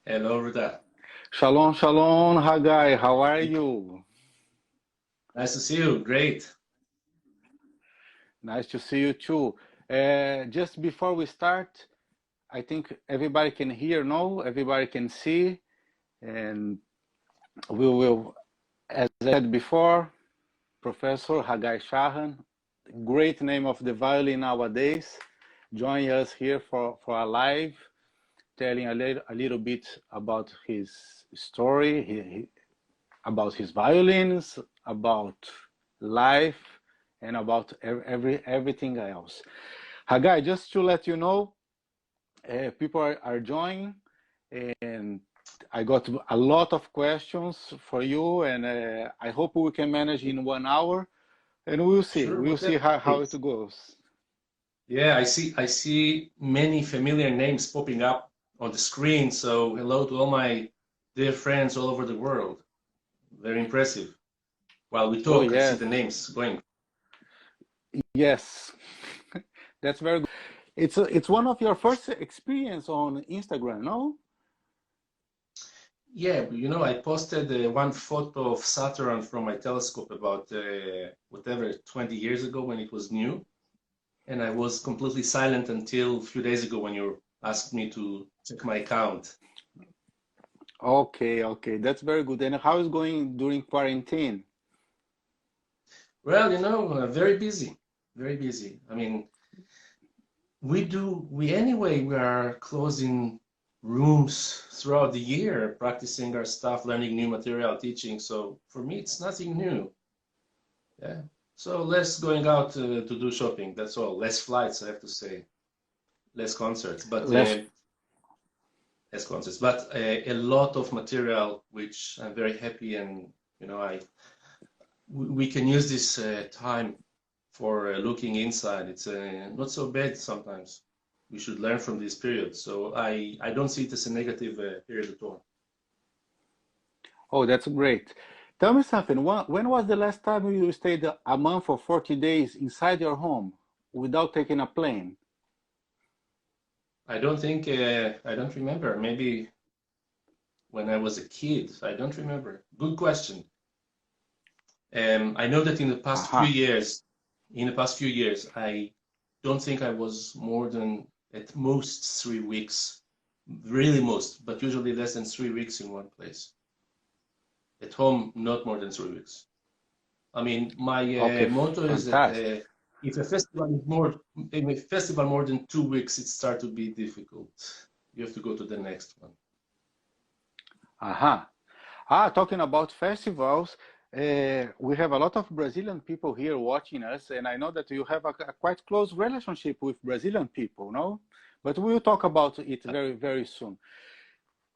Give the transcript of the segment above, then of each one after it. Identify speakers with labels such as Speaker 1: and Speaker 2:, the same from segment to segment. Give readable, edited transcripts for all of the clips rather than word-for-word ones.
Speaker 1: Hello, Ruda.
Speaker 2: Shalom, shalom, Hagai. How are you?
Speaker 1: Nice to see you. Great.
Speaker 2: Nice to see you too. Just before we start, I think everybody can hear, no? Everybody can see, and we will, as I said before, Professor Hagai Shaham, great name of the violin nowadays, join us here for a live, telling a little bit about his story, about his violins, about life, and about everything else. Hagai, just to let you know, people are joining, and I got a lot of questions for you, and I hope we can manage in 1 hour, and we'll see.
Speaker 1: Sure,
Speaker 2: We'll see
Speaker 1: whatever.
Speaker 2: how it
Speaker 1: Please.
Speaker 2: goes.
Speaker 1: Yeah, I see many familiar names popping up on the screen. So hello to all my dear friends all over the world. Very impressive. While we
Speaker 2: Oh
Speaker 1: talk, I see
Speaker 2: yes,
Speaker 1: the names going.
Speaker 2: yes, that's very good. It's one of your first experience on Instagram, no?
Speaker 1: Yeah, I posted one photo of Saturn from my telescope about whatever 20 years ago when it was new. And I was completely silent until a few days ago when you asked me to check my account.
Speaker 2: Okay, okay, that's very good. And how is going during quarantine?
Speaker 1: Well, very busy, very busy. I mean, we are closing rooms throughout the year, practicing our stuff, learning new material, teaching. So for me, it's nothing new. Yeah. So less going out to do shopping. That's all. Less flights, I have to say. Less concerts, but
Speaker 2: Less.
Speaker 1: a lot of material, which I'm very happy and I we can use this time for looking inside. It's not so bad sometimes. We should learn from this period. So I don't see it as a negative period at all.
Speaker 2: Oh, that's great. Tell me something. When was the last time you stayed a month or 40 days inside your home without taking a plane?
Speaker 1: I don't remember. Maybe when I was a kid. I don't remember. Good question. I know that
Speaker 2: Aha.
Speaker 1: in the past few years, I don't think I was more than at most 3 weeks, really most, but usually less than 3 weeks in one place. At home, not more than 3 weeks. I mean, my
Speaker 2: Okay,
Speaker 1: motto is that
Speaker 2: fantastic.
Speaker 1: if a festival is more than 2 weeks, it starts to be difficult. You have to go to the next one.
Speaker 2: Aha. Talking about festivals, we have a lot of Brazilian people here watching us, and I know that you have a quite close relationship with Brazilian people, no? But we'll talk about it very, very soon.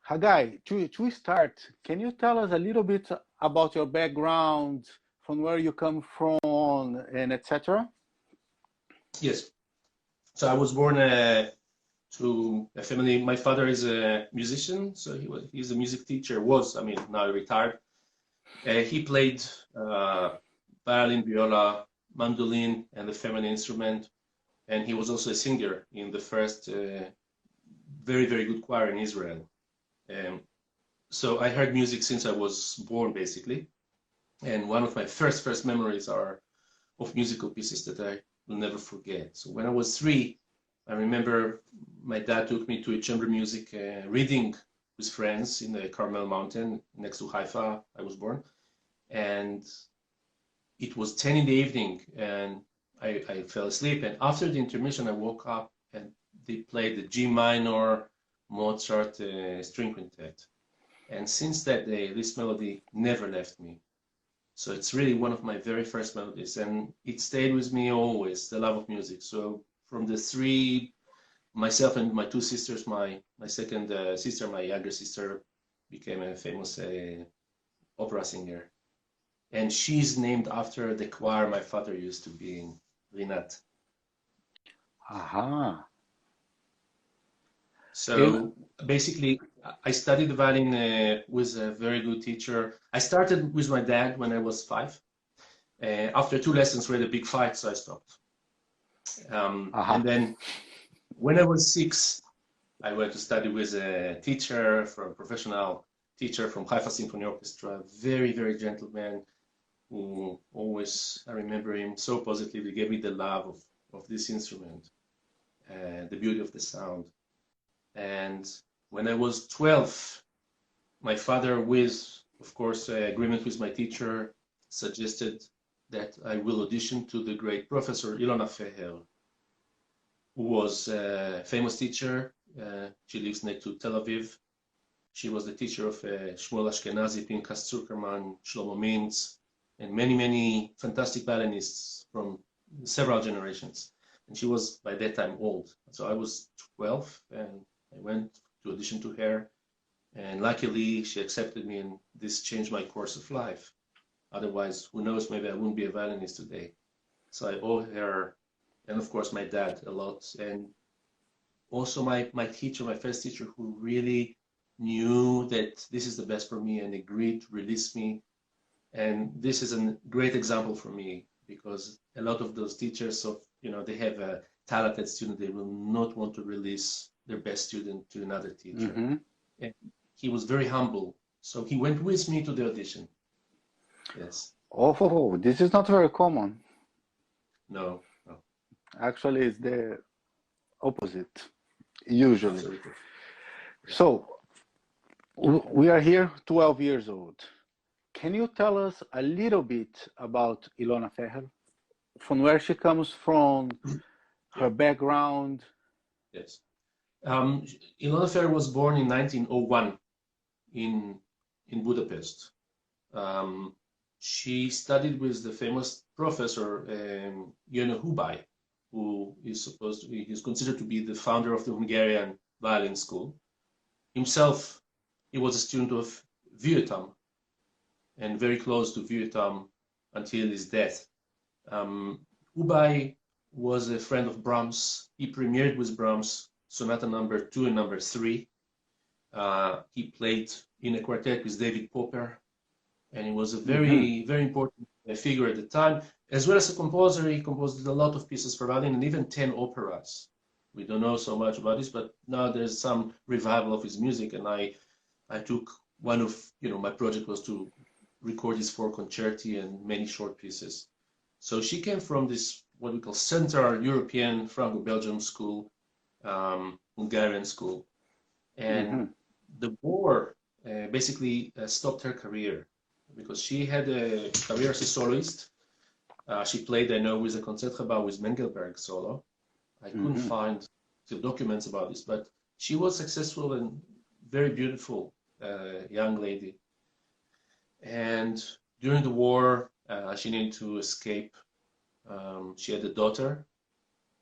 Speaker 2: Hagai, to start, can you tell us a little bit about your background, from where you come from, and etc.?
Speaker 1: Yes. So I was born to a family. My father is a musician, so he's a music teacher. I mean, now retired. He played uh, violin, viola, mandolin, and the family instrument, and he was also a singer in the first very, very good choir in Israel. Um, so I heard music since I was born, basically. And one of my first memories are of musical pieces that I will never forget. So when I was 3, I remember my dad took me to a chamber music reading with friends in the Carmel Mountain next to Haifa. I was born, and it was 10 in the evening, and I fell asleep. And after the intermission, I woke up, and they played the G minor Mozart string quintet. And since that day, this melody never left me. So it's really one of my very first melodies, and it stayed with me always, the love of music. So from the 3, myself and my 2 sisters, my second sister, my younger sister, became a famous opera singer. And she's named after the choir my father used to be in, Rinat.
Speaker 2: Aha. And
Speaker 1: So basically, I studied the violin with a very good teacher. I started with my dad when I was 5. After 2 lessons, we had a big fight, so I stopped. And
Speaker 2: aha.
Speaker 1: then when I was 6, I went to study with a teacher, from professional teacher from Haifa Symphony Orchestra, very, very gentle man who always, I remember him so positively, gave me the love of this instrument, the beauty of the sound. And when I was 12, my father, with, of course, agreement with my teacher, suggested that I will audition to the great professor Ilona Feher, who was a famous teacher. She lives next to Tel Aviv. She was the teacher of Shmuel Ashkenazi, Pinchas Zuckerman, Shlomo Mintz, and many, many fantastic violinists from several generations. And she was, by that time, old. So I was 12, and I went to audition to her. And luckily, she accepted me, and this changed my course of life. Otherwise, who knows, maybe I wouldn't be a violinist today. So I owe her, and of course, my dad a lot. And also my teacher, my first teacher, who really knew that this is the best for me and agreed to release me. And this is a great example for me, because a lot of those teachers, they have a talented student, they will not want to release their best student to another teacher.
Speaker 2: Mm-hmm.
Speaker 1: And he was very humble. So he went with me to the audition. Yes.
Speaker 2: Oh, this is not very common.
Speaker 1: No.
Speaker 2: Actually, it's the opposite, usually.
Speaker 1: Absolutely.
Speaker 2: So, we are here 12 years old. Can you tell us a little bit about Ilona Feher? From where she comes from, her background?
Speaker 1: Yes. Ilona Feher was born in 1901 in Budapest. She studied with the famous professor Hubai, who is considered to be the founder of the Hungarian violin school. Himself, he was a student of Violin, and very close to Violin until his death. Hubai was a friend of Brahms. He premiered with Brahms Sonata number 2 and number 3. He played in a quartet with David Popper, and he was a very, very important figure at the time. As well as a composer, he composed a lot of pieces for violin and even 10 operas. We don't know so much about this, but now there's some revival of his music, and I took one of, my project was to record his 4 concerti and many short pieces. So she came from this, what we call Central European Franco-Belgium school, Hungarian school. And the war basically stopped her career, because she had a career as a soloist. She played, I know, with a Concertgebouw with Mengelberg solo. I couldn't find the documents about this, but she was successful and very beautiful young lady. And during the war, she needed to escape. She had a daughter,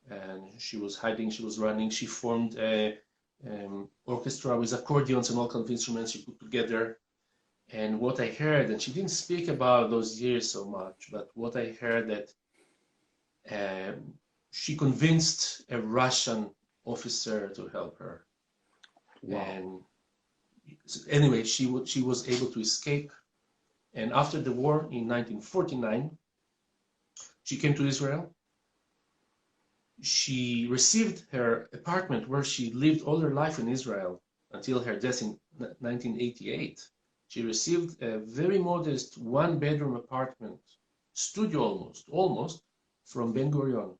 Speaker 1: and she was hiding, she was running. She formed a orchestra with accordions and all kinds of instruments she put together. And what I heard, and she didn't speak about those years so much, but what I heard that she convinced a Russian officer to help her. Wow. And anyway, she was able to escape. And after the war in 1949, she came to Israel. She received her apartment where she lived all her life in Israel until her death in 1988. She received a very modest 1-bedroom apartment, studio almost, from Ben-Gurion,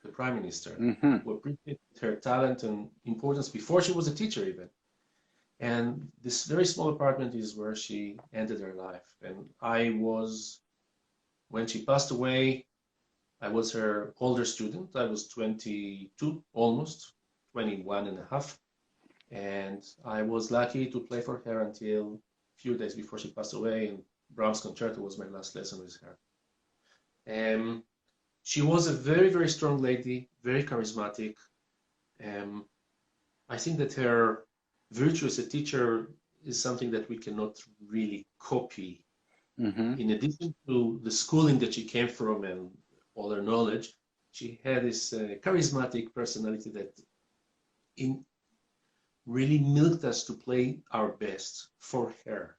Speaker 1: the prime minister, who appreciated her talent and importance before she was a teacher even. And this very small apartment is where she ended her life. And when she passed away, I was her older student. I was 22, almost 21 and a half. And I was lucky to play for her until a few days before she passed away. And Brahms Concerto was my last lesson with her. She was a very, very strong lady, very charismatic. I think that her virtue as a teacher is something that we cannot really copy. In addition to the schooling that she came from and all her knowledge, she had this charismatic personality that really milked us to play our best for her.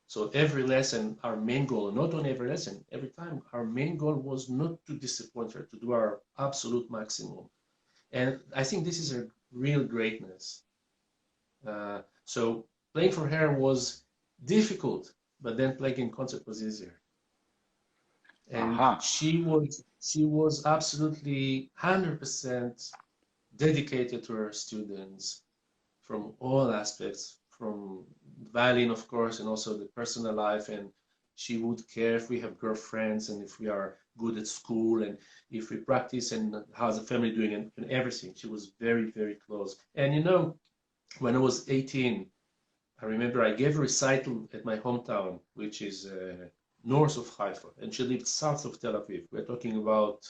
Speaker 1: So every lesson, our main goal, not on every lesson, every time, our main goal was not to disappoint her, to do our absolute maximum. And I think this is her real greatness. So playing for her was difficult, but then playing in concert was easier. And
Speaker 2: Aha.
Speaker 1: she was absolutely 100% dedicated to her students from all aspects, from violin, of course, and also the personal life. And she would care if we have girlfriends and if we are good at school and if we practice and how's the family doing and everything. She was very, very close. And you know, when I was 18, I remember I gave a recital at my hometown, which is north of Haifa, and she lived south of Tel Aviv. We're talking about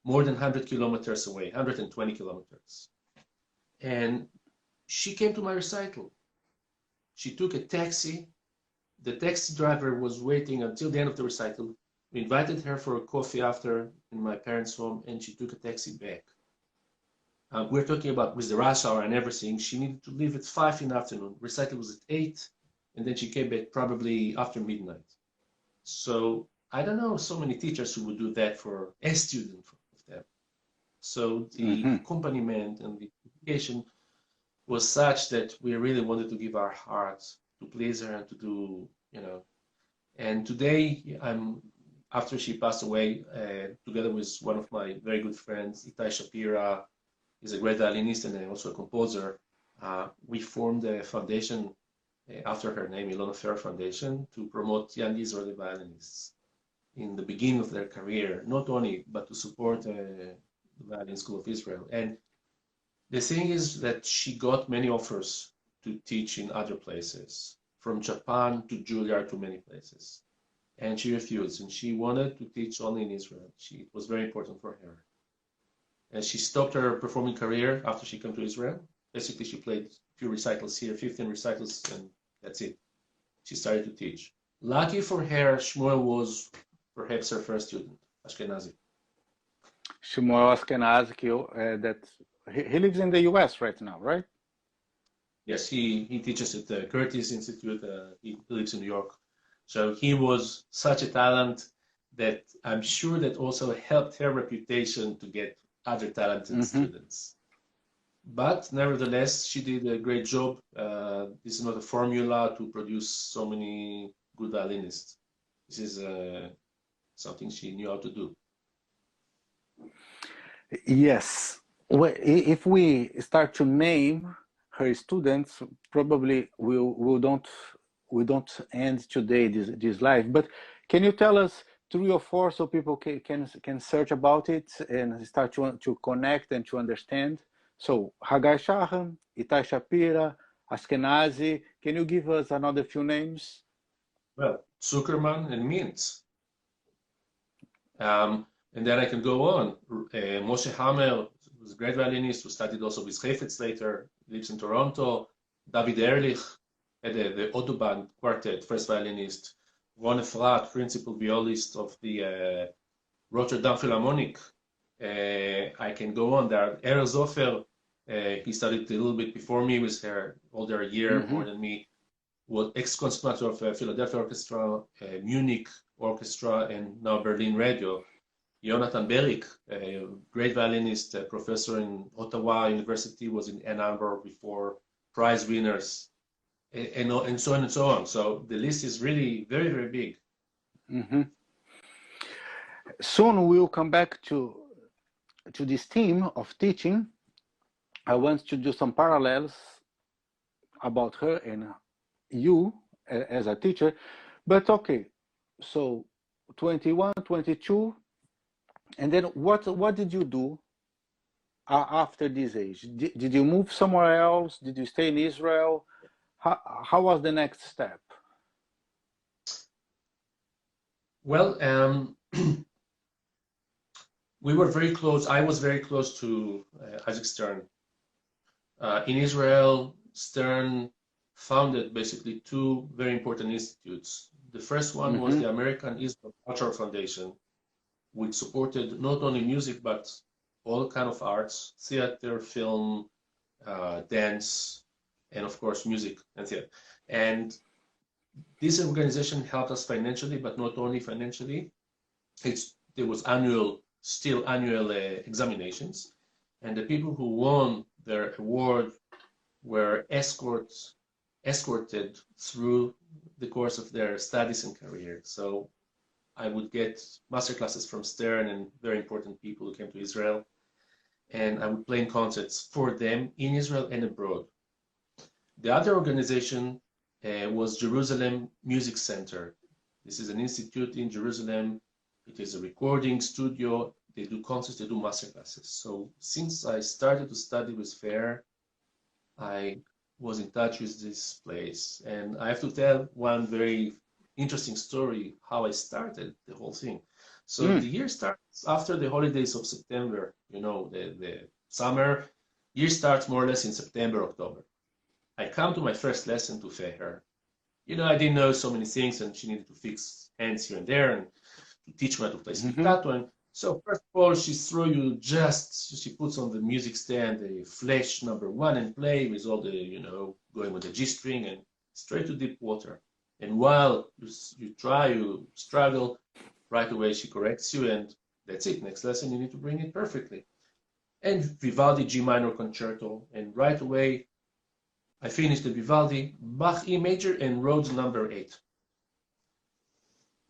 Speaker 1: more than 100 kilometers away, 120 kilometers. And she came to my recital. She took a taxi. The taxi driver was waiting until the end of the recital. We invited her for a coffee after in my parents' home, and she took a taxi back. We're talking about with the rush hour and everything. She needed to leave at 5 in the afternoon. Recital was at 8, and then she came back probably after midnight. So I don't know so many teachers who would do that for a student of them. So the accompaniment and the education was such that we really wanted to give our hearts to please her and to do, you know. And today, after she passed away, together with one of my very good friends, Itai Shapira, is a great violinist and also a composer. We formed a foundation after her name, Ilona Fer Foundation, to promote young Israeli violinists in the beginning of their career, not only, but to support the Violin School of Israel. And the thing is that she got many offers to teach in other places, from Japan to Juilliard to many places. And she refused, and she wanted to teach only in Israel. It was very important for her. And she stopped her performing career after she came to Israel. Basically, she played a few recitals here, 15 recitals, and that's it. She started to teach. Lucky for her, Shmuel was perhaps her first student, Ashkenazi.
Speaker 2: Shmuel Ashkenazi, he lives in the US right now, right?
Speaker 1: Yes, he teaches at the Curtis Institute. He lives in New York. So he was such a talent that I'm sure that also helped her reputation to get other talented students. But nevertheless, she did a great job. This is not a formula to produce so many good violinists. This is something she knew how to do.
Speaker 2: Yes. Well, if we start to name her students, probably we don't end today this live. But can you tell us 3 or 4 so people can search about it and start to connect and to understand? So Hagai Shaham, Itai Shapira, Ashkenazi. Can you give us another few names?
Speaker 1: Well, Zuckerman and Mintz. And then I can go on. Moshe Hammer was a great violinist who studied also with Heifetz later, lives in Toronto. David Ehrlich had the Autobahn Quartet, first violinist. Ron Efrat, principal violist of the Rotterdam Philharmonic. I can go on there. Erez Zofer, he studied a little bit before me, was here older a year more than me. Was ex-concertmaster of Philadelphia Orchestra, Munich Orchestra, and now Berlin Radio. Jonathan Berik, a great violinist, professor in Ottawa University, was in Ann Arbor before, prize winners, and so on and so on. So the list is really very, very big.
Speaker 2: Soon we'll come back to this theme of teaching. I want to do some parallels about her and you as a teacher. But okay, so 21, 22, and then what did you do after this age? Did you move somewhere else? Did you stay in Israel? How was the next step?
Speaker 1: Well, we were very close. I was very close to Isaac Stern. In Israel, Stern founded basically 2 very important institutes. The first one was the American Israel Cultural Foundation, which supported not only music, but all kind of arts, theater, film, dance, and of course, music and theater. And this organization helped us financially, but not only financially. There was still annual examinations. And the people who won their award were escorted through the course of their studies and career. So I would get master classes from Stern and very important people who came to Israel, and I would play in concerts for them in Israel and abroad. The other organization was Jerusalem Music Center. This is an institute in Jerusalem. It is a recording studio. They do concerts, they do master classes. So since I started to study with Fair, I was in touch with this place. And I have to tell one very interesting story how I started the whole thing. So the year starts after the holidays of September, you know, the summer. Year starts more or less in September, October. I come to my first lesson to Feher. You know, I didn't know so many things, and she needed to fix hands here and there and to teach me how to play staccato. And so first of all, she puts on the music stand the Flash #1 and play with all the, you know, going with the G string and straight to deep water. And while you struggle, right away she corrects you, and that's it. Next lesson, you need to bring it perfectly. And Vivaldi G minor concerto, and right away I finished the Vivaldi, Bach E major, and Rhodes #8.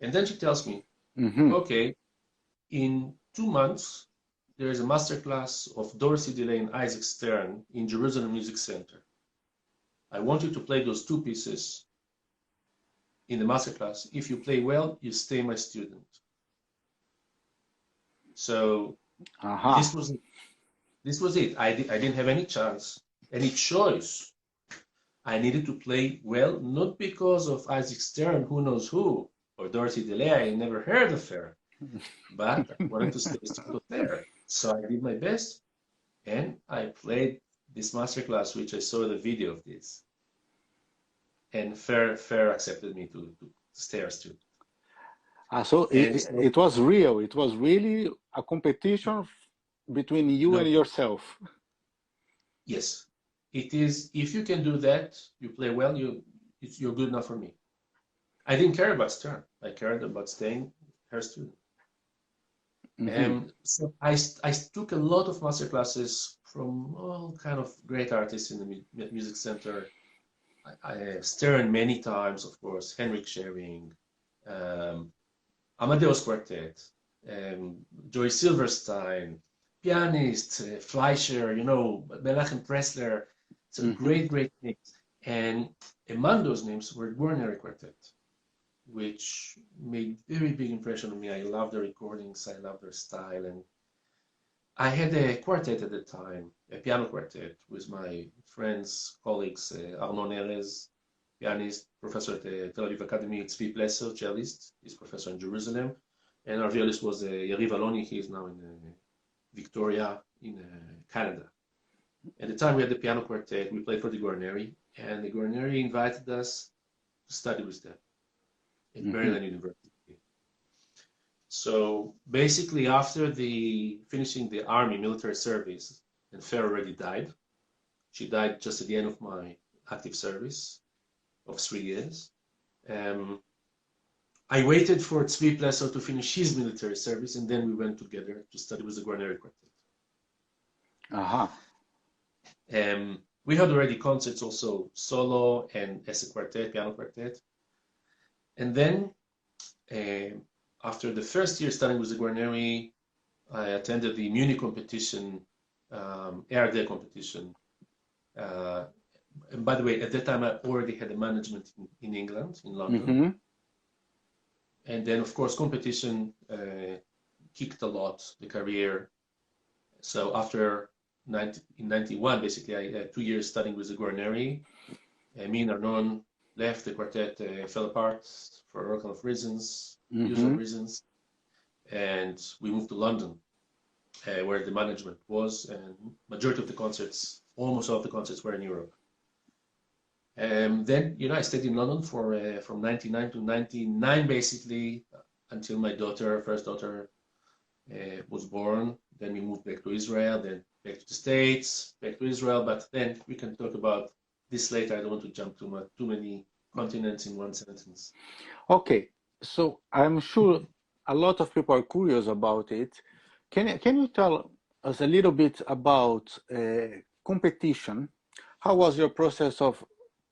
Speaker 1: And then she tells me, okay, in 2 months, there is a masterclass of Dorsey DeLay and Isaac Stern in Jerusalem Music Center. I want you to play those 2 pieces in the masterclass. If you play well, you stay my student. So this was it. I didn't have any chance, any choice. I needed to play well, not because of Isaac Stern, who knows who, or Dorsey DeLay, I never heard of her, but I wanted to stay there. So I did my best, and I played this masterclass, which I saw the video of this. And Fair accepted me to stay our student.
Speaker 2: So it was real. It was really a competition between you and yourself.
Speaker 1: Yes, it is. If you can do that, you play well, you're good enough for me. I didn't care about Stern. I cared about staying her student. So I took a lot of master classes from all kind of great artists in the music center. I Stern many times, of course, Henrik Schering, Amadeus Quartet, Joy Silverstein, pianist, Fleischer, you know, Menachem Pressler. It's a great names. And among those names were Guarneri Quartet, which made very big impression on me. I love the recordings, I love their style. And I had a quartet at the time, a piano quartet with my friends, colleagues, Arnon Erez, pianist, professor at the Tel Aviv Academy, Tzvi Plesser, cellist, he's professor in Jerusalem. And our violist was Yariv Aloni, he is now in Victoria in Canada. At the time we had the piano quartet, we played for the Guarneri, and the Guarneri invited us to study with them at Maryland University. So basically after finishing the army military service, and Fair already died. She died just at the end of my active service of 3 years. I waited for Tzvi Plesser to finish his military service, and then we went together to study with the Guarneri Quartet. We had already concerts also solo and as a quartet, piano quartet. And then after the first year studying with the Guarneri, I attended the Munich competition, ARD competition. And by the way, at that time I already had a management in England, in London. And then of course competition kicked a lot the career. So after in 91, basically, I had 2 years studying with the Guarneri. Me and Arnon left the quartet, fell apart for all kind of reasons, usual reasons. And we moved to London, where the management was, and majority of the concerts, almost all of the concerts were in Europe. Then, you know, I stayed in London for from 99 to 99, basically, until my first daughter, was born. Then we moved back to Israel, then back to the States, back to Israel. But then we can talk about this later. I don't want to jump too many continents in one sentence.
Speaker 2: Okay, so I'm sure a lot of people are curious about it. Can you tell us a little bit about competition? how was your process of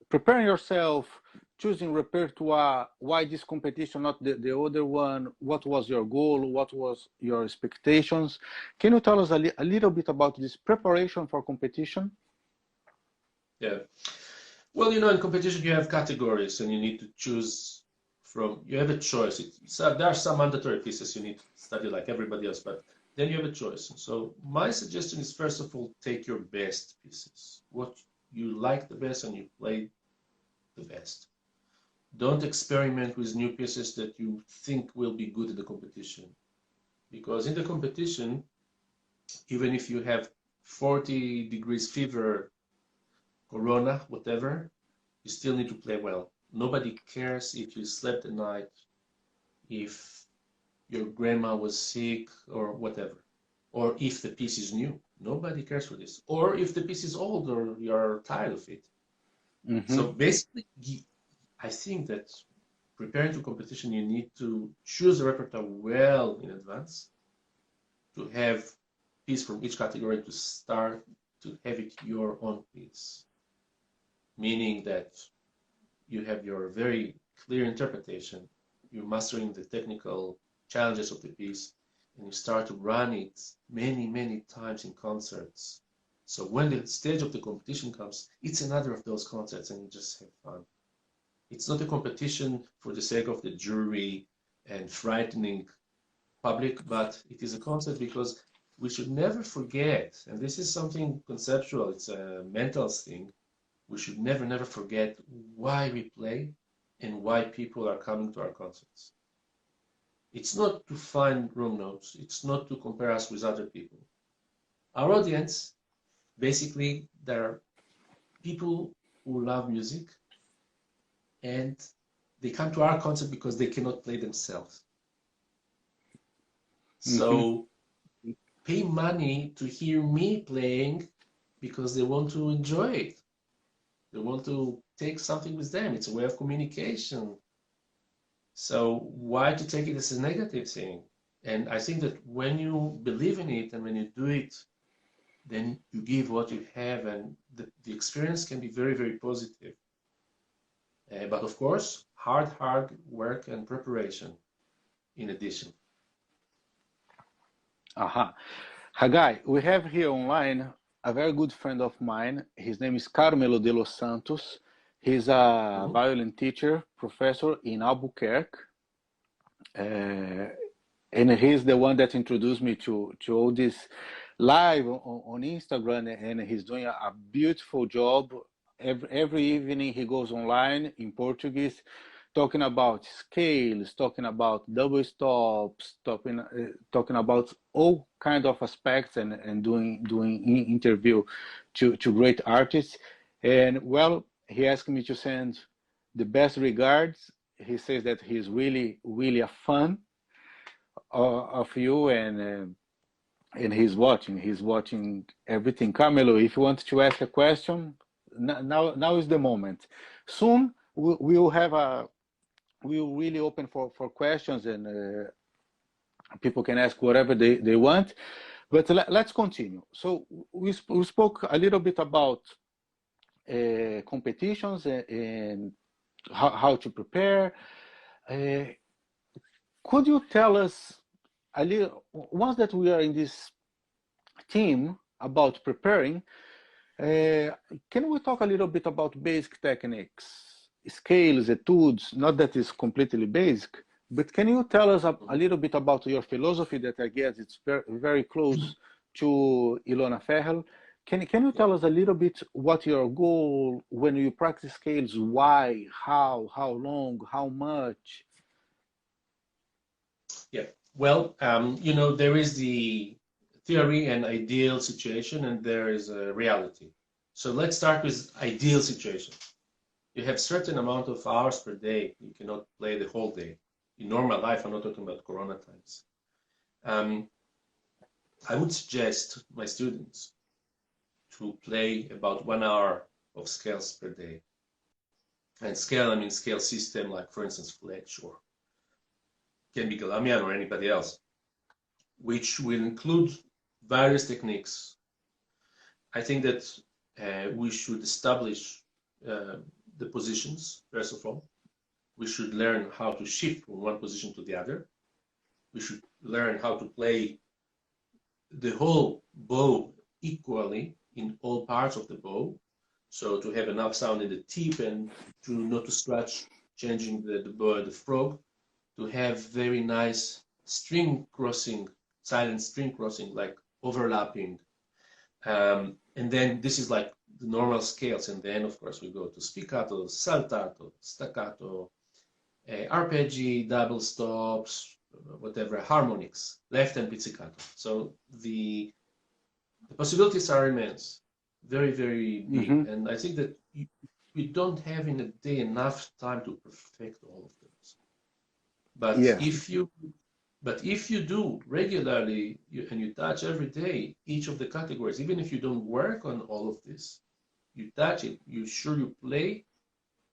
Speaker 2: preparing yourself, choosing repertoire? Why this competition, not the other one? What was your goal? What was your expectations? Can you tell us a little bit about this preparation for competition?
Speaker 1: Yeah. Well, you know, in competition you have categories and you need to choose from, you have a choice. There are some mandatory pieces you need to study like everybody else, but then you have a choice. So my suggestion is, first of all, take your best pieces, what you like the best and you play the best. Don't experiment with new pieces that you think will be good in the competition. Because in the competition, even if you have 40 degrees fever, corona, whatever, you still need to play well. Nobody cares if you slept at night, if your grandma was sick or whatever, or if the piece is new. Nobody cares for this. Or if the piece is old or you're tired of it. So basically, I think that preparing to competition, you need to choose a repertoire well in advance, to have piece from each category to start to have it your own piece. Meaning that you have your very clear interpretation, you're mastering the technical challenges of the piece, and you start to run it many, many times in concerts. So when the stage of the competition comes, it's another of those concerts and you just have fun. It's not a competition for the sake of the jury and frightening public, but it is a concert because we should never forget, and this is something conceptual, it's a mental thing, we should never, never forget why we play and why people are coming to our concerts. It's not to find room notes. It's not to compare us with other people. Our audience, basically, there are people who love music and they come to our concert because they cannot play themselves. So pay money to hear me playing because they want to enjoy it. They want to take something with them. It's a way of communication. So why to take it as a negative thing? And I think that when you believe in it and when you do it, then you give what you have, and the experience can be very, very positive. But of course, hard work and preparation in addition.
Speaker 2: Hagai, we have here online a very good friend of mine. His name is Carmelo de los Santos. He's a violin teacher, professor in Albuquerque. And he's the one that introduced me to all this live on Instagram, and he's doing a beautiful job. Every evening he goes online in Portuguese, talking about scales, talking about double stops, talking about all kind of aspects, and doing interview to great artists. And well, he asked me to send the best regards. He says that he's really, really a fan of you, and he's watching everything. Carmelo, if you want to ask a question, now is the moment. Soon we'll really open for questions, and people can ask whatever they want. But let's continue. So we spoke a little bit about competitions and how to prepare. Could you tell us a little, once that we are in this team about preparing, can we talk a little bit about basic techniques, scales, etudes? Not that it's completely basic, but can you tell us a little bit about your philosophy that I guess it's very, very close to Ilona Ferrell? Can you tell us a little bit what your goal when you practice scales, why, how long, how much?
Speaker 1: Yeah, well, you know, there is the theory and ideal situation, and there is a reality. So let's start with ideal situation. You have certain amount of hours per day. You cannot play the whole day. In normal life, I'm not talking about Corona times. I would suggest my students to play about 1 hour of scales per day. And scale, I mean scale system, like for instance, Fletch, or can be Galamian or anybody else, which will include various techniques. I think that we should establish the positions, first of all. We should learn how to shift from one position to the other. We should learn how to play the whole bow equally in all parts of the bow. So to have enough sound in the tip and to not to scratch, changing the frog, to have very nice string crossing, silent string crossing, like overlapping. And then this is like the normal scales. And then, of course, we go to spiccato, saltato, staccato, arpeggi, double stops, whatever, harmonics, left and pizzicato. So the possibilities are immense, very, very big. And I think that we don't have in a day enough time to perfect all of those. But if you do regularly and you touch every day each of the categories, even if you don't work on all of this, you touch it, you play,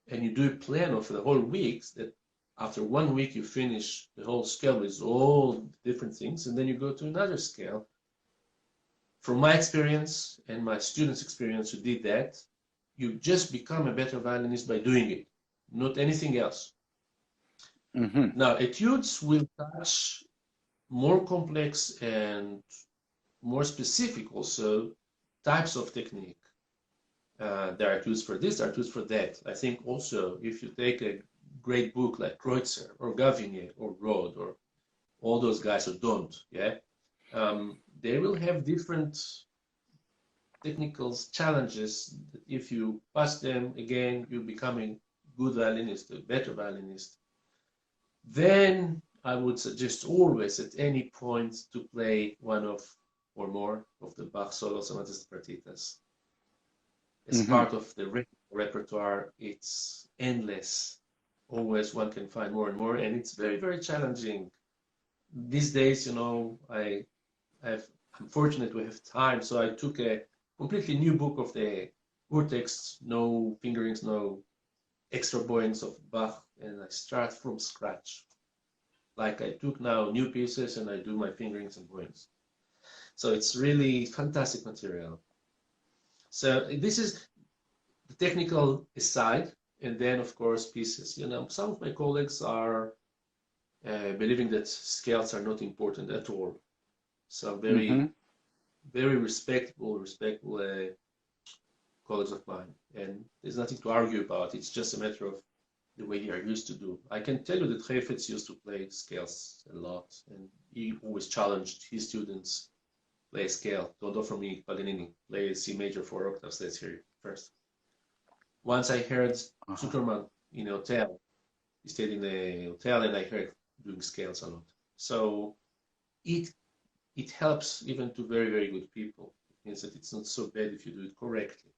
Speaker 1: and you do a plan of the whole weeks, that after 1 week you finish the whole scale with all different things, and then you go to another scale. From my experience and my students' experience who did that, you just become a better violinist by doing it, not anything else. Now, etudes will touch more complex and more specific also types of technique. There are etudes for this, there are etudes for that. I think also if you take a great book like Kreutzer or Gavinier or Rode or all those guys who don't, they will have different technical challenges. If you pass them, again, you're becoming a good violinist, a better violinist. Then I would suggest always at any point to play one of or more of the Bach solo sonatas partitas. As part of the repertoire, it's endless. Always one can find more and more, and it's very, very challenging. These days, I'm fortunate to have time, so I took a completely new book of the urtexts, no fingerings, no extra bowings of Bach, and I start from scratch. Like I took now new pieces and I do my fingerings and bowings. So it's really fantastic material. So this is the technical aside, and then of course pieces. Some of my colleagues are believing that scales are not important at all. So very, very respectable colleagues of mine, and there's nothing to argue about. It's just a matter of the way they are used to do. I can tell you that Heifetz used to play scales a lot, and he always challenged his students, play a scale. Don't offer me Paganini, play C major 4 octaves, let's hear it first. Once I heard Zuckerman in a hotel, he stayed in a hotel, and I heard doing scales a lot. So it helps even to very, very good people. It means that it's not so bad if you do it correctly.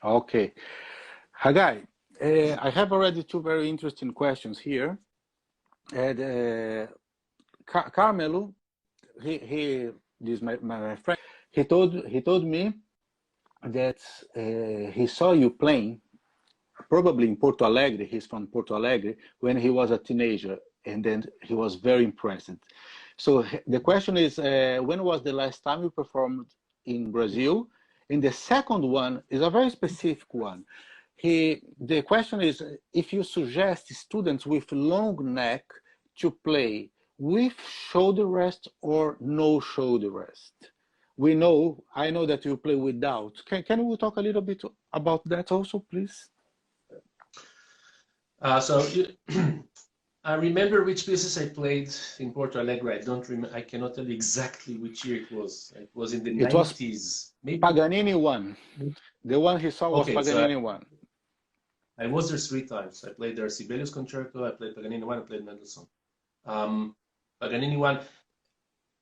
Speaker 2: Okay. Hagai, I have already two very interesting questions here. And Carmelo, he is my friend. He told me that he saw you playing, probably in Porto Alegre. He's from Porto Alegre, when he was a teenager, and then he was very impressed. So the question is, when was the last time you performed in Brazil? And the second one is a very specific one. The question is if you suggest students with long neck to play with shoulder rest or no shoulder rest. I know that you play without. Can we talk a little bit about that also, please?
Speaker 1: I remember which pieces I played in Porto Alegre. I don't remember. I cannot tell you exactly which year it was. It was in the 90s.
Speaker 2: Maybe Paganini one. The one he saw was Paganini one.
Speaker 1: I was there 3 times. I played their Sibelius Concerto, I played Paganini 1, I played Mendelssohn. Paganini 1,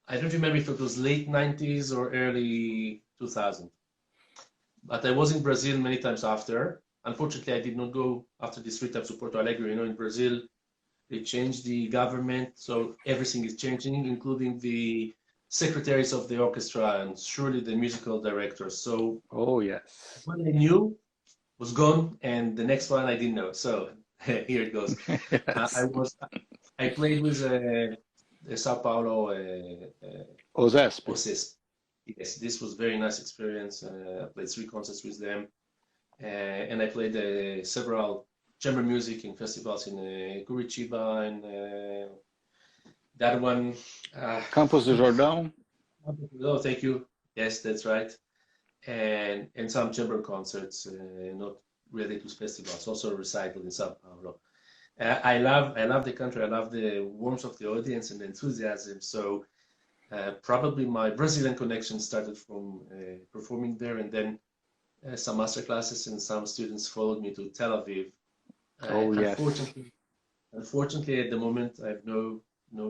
Speaker 1: I don't remember if it was late 90s or early 2000. But I was in Brazil many times after. Unfortunately, I did not go after these 3 times to Porto Alegre. In Brazil, they changed the government, so everything is changing, including the secretaries of the orchestra and surely the musical directors. So,
Speaker 2: yes,
Speaker 1: one I knew was gone, and the next one I didn't know. So here it goes. Yes. I played with Sao Paulo
Speaker 2: Osesp.
Speaker 1: Yes, this was very nice experience. I played 3 concerts with them, and I played several chamber music in festivals in Curitiba and that one.
Speaker 2: Campos do Jordão.
Speaker 1: Oh, thank you. Yes, that's right. And some chamber concerts, not related to festivals, also recital in Sao Paulo. I love the country. I love the warmth of the audience and the enthusiasm. So probably my Brazilian connection started from performing there, and then some master classes and some students followed me to Tel Aviv.
Speaker 2: Oh, yes.
Speaker 1: Unfortunately, at the moment, I have no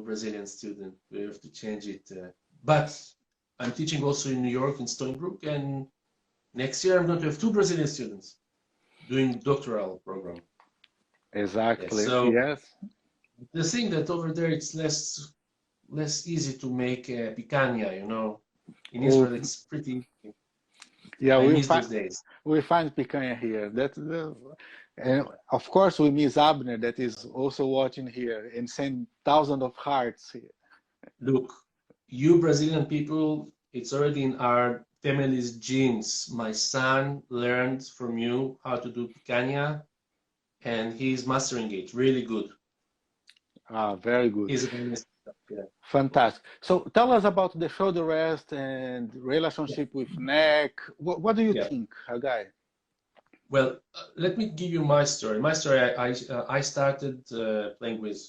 Speaker 1: Brazilian student. We have to change it. But I'm teaching also in New York in Stony Brook, and next year I'm going to have 2 Brazilian students doing doctoral program.
Speaker 2: Exactly.
Speaker 1: Yes, so
Speaker 2: Yes.
Speaker 1: the thing that over there it's less easy to make picanha, you know. In Israel, it's pretty.
Speaker 2: Yeah,
Speaker 1: I miss those days.
Speaker 2: we find picanha here. And of course we miss Abner that is also watching here and send thousands of hearts here.
Speaker 1: Look, you Brazilian people, it's already in our family's genes. My son learned from you how to do picanha, and he's mastering it really good.
Speaker 2: Ah, very good.
Speaker 1: He's a very nice guy, yeah.
Speaker 2: Fantastic. So tell us about the shoulder rest and relationship with neck. What do you
Speaker 1: Yeah.
Speaker 2: think, Hagai?
Speaker 1: Well, let me give you my story. My story, I started playing with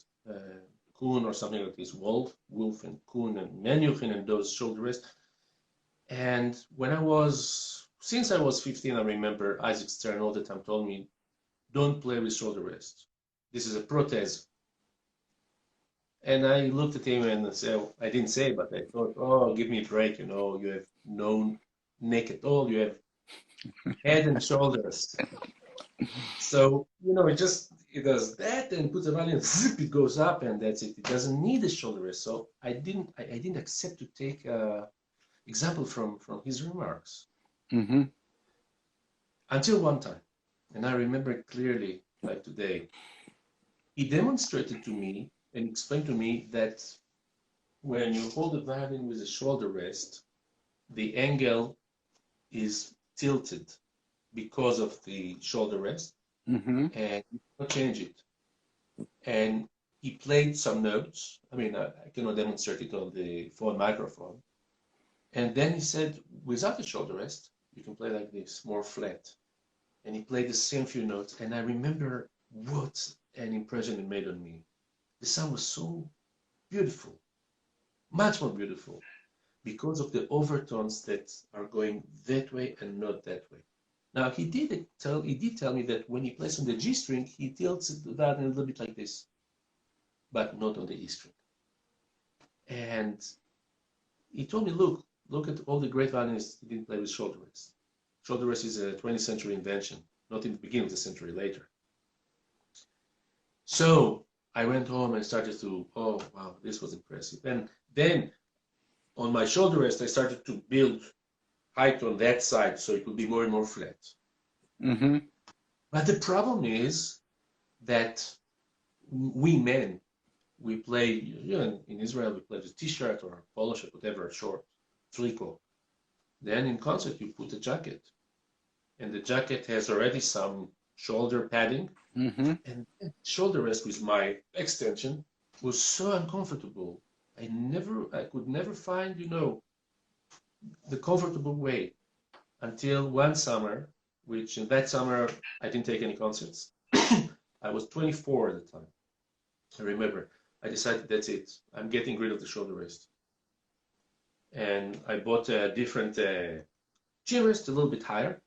Speaker 1: Kuhn or something like this, Wolf and Kuhn and Menuhin and those shoulder rests. And since I was 15, I remember Isaac Stern all the time told me, don't play with shoulder rest. This is a prothese. And I looked at him and said, I didn't say, but I thought, oh, give me a break. You know, you have no neck at all. You have head and shoulders. So, you know, it does that and puts a value, zip, it goes up, and that's it. It doesn't need a shoulder rest. So I didn't accept to take example from his remarks.
Speaker 2: Mm-hmm.
Speaker 1: Until one time, and I remember it clearly like today, he demonstrated to me and explained to me that when you hold the violin with a shoulder rest, the angle is tilted because of the shoulder rest, and you cannot change it. And he played some notes. I mean, I cannot demonstrate it on the phone microphone. And then he said, without the shoulder rest, you can play like this, more flat. And he played the same few notes. And I remember what an impression it made on me. The sound was so beautiful, much more beautiful, because of the overtones that are going that way and not that way. Now, he did tell me that when he plays on the G string, he tilts that a little bit like this, but not on the E string. And he told me, look at all the great violinists who didn't play with shoulder rest. Shoulder rest is a 20th century invention, not in the beginning of the century, later. So I went home and started to, oh, wow, this was impressive. And then on my shoulder rest, I started to build height on that side, so it would be more and more flat.
Speaker 2: Mm-hmm.
Speaker 1: But the problem is that we men, we play, you know, in Israel, we play with t-shirt or polo shirt, whatever, short, tricot. Then in concert, you put a jacket. And the jacket has already some shoulder padding.
Speaker 2: Mm-hmm.
Speaker 1: And shoulder rest with my extension was so uncomfortable. I could never find, you know, the comfortable way until one summer, which in that summer, I didn't take any concerts. I was 24 at the time. I remember I decided that's it. I'm getting rid of the shoulder rest. And I bought a different chin rest, a little bit higher.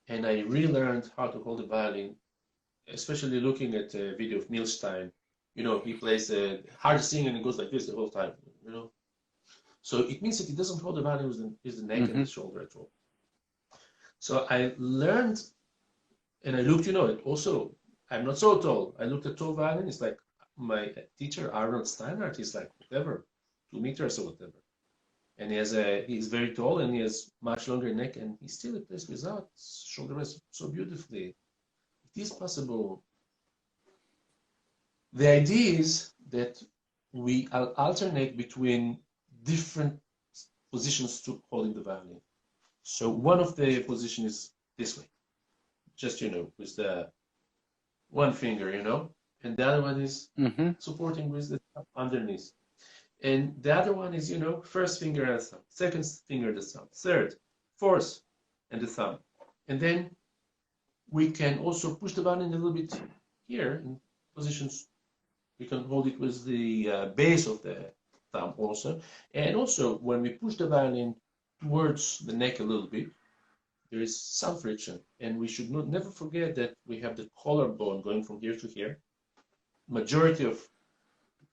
Speaker 1: And I relearned how to hold the violin, especially looking at a video of Neil Stein. You know, he plays the hardest thing and it goes like this the whole time, you know. So it means that he doesn't hold the violin with the neck and the shoulder at all. So I learned, and I looked, you know, also, I'm not so tall. I looked at tall violin, it's like my teacher, Arnold Steinhardt, he's like, whatever, 2 meters or whatever. And he's very tall and he has much longer neck and he still plays without shoulder rest so beautifully. It is possible. The idea is that we alternate between different positions to holding the violin. So one of the positions is this way, just, with the one finger, and the other one is supporting with the thumb underneath. And the other one is, first finger and the thumb, second finger and the thumb, third, fourth, and the thumb. And then we can also push the violin a little bit here in positions. We can hold it with the base of the thumb also. And also, when we push the violin towards the neck a little bit, there is some friction. And we should never forget that we have the collarbone going from here to here. Majority of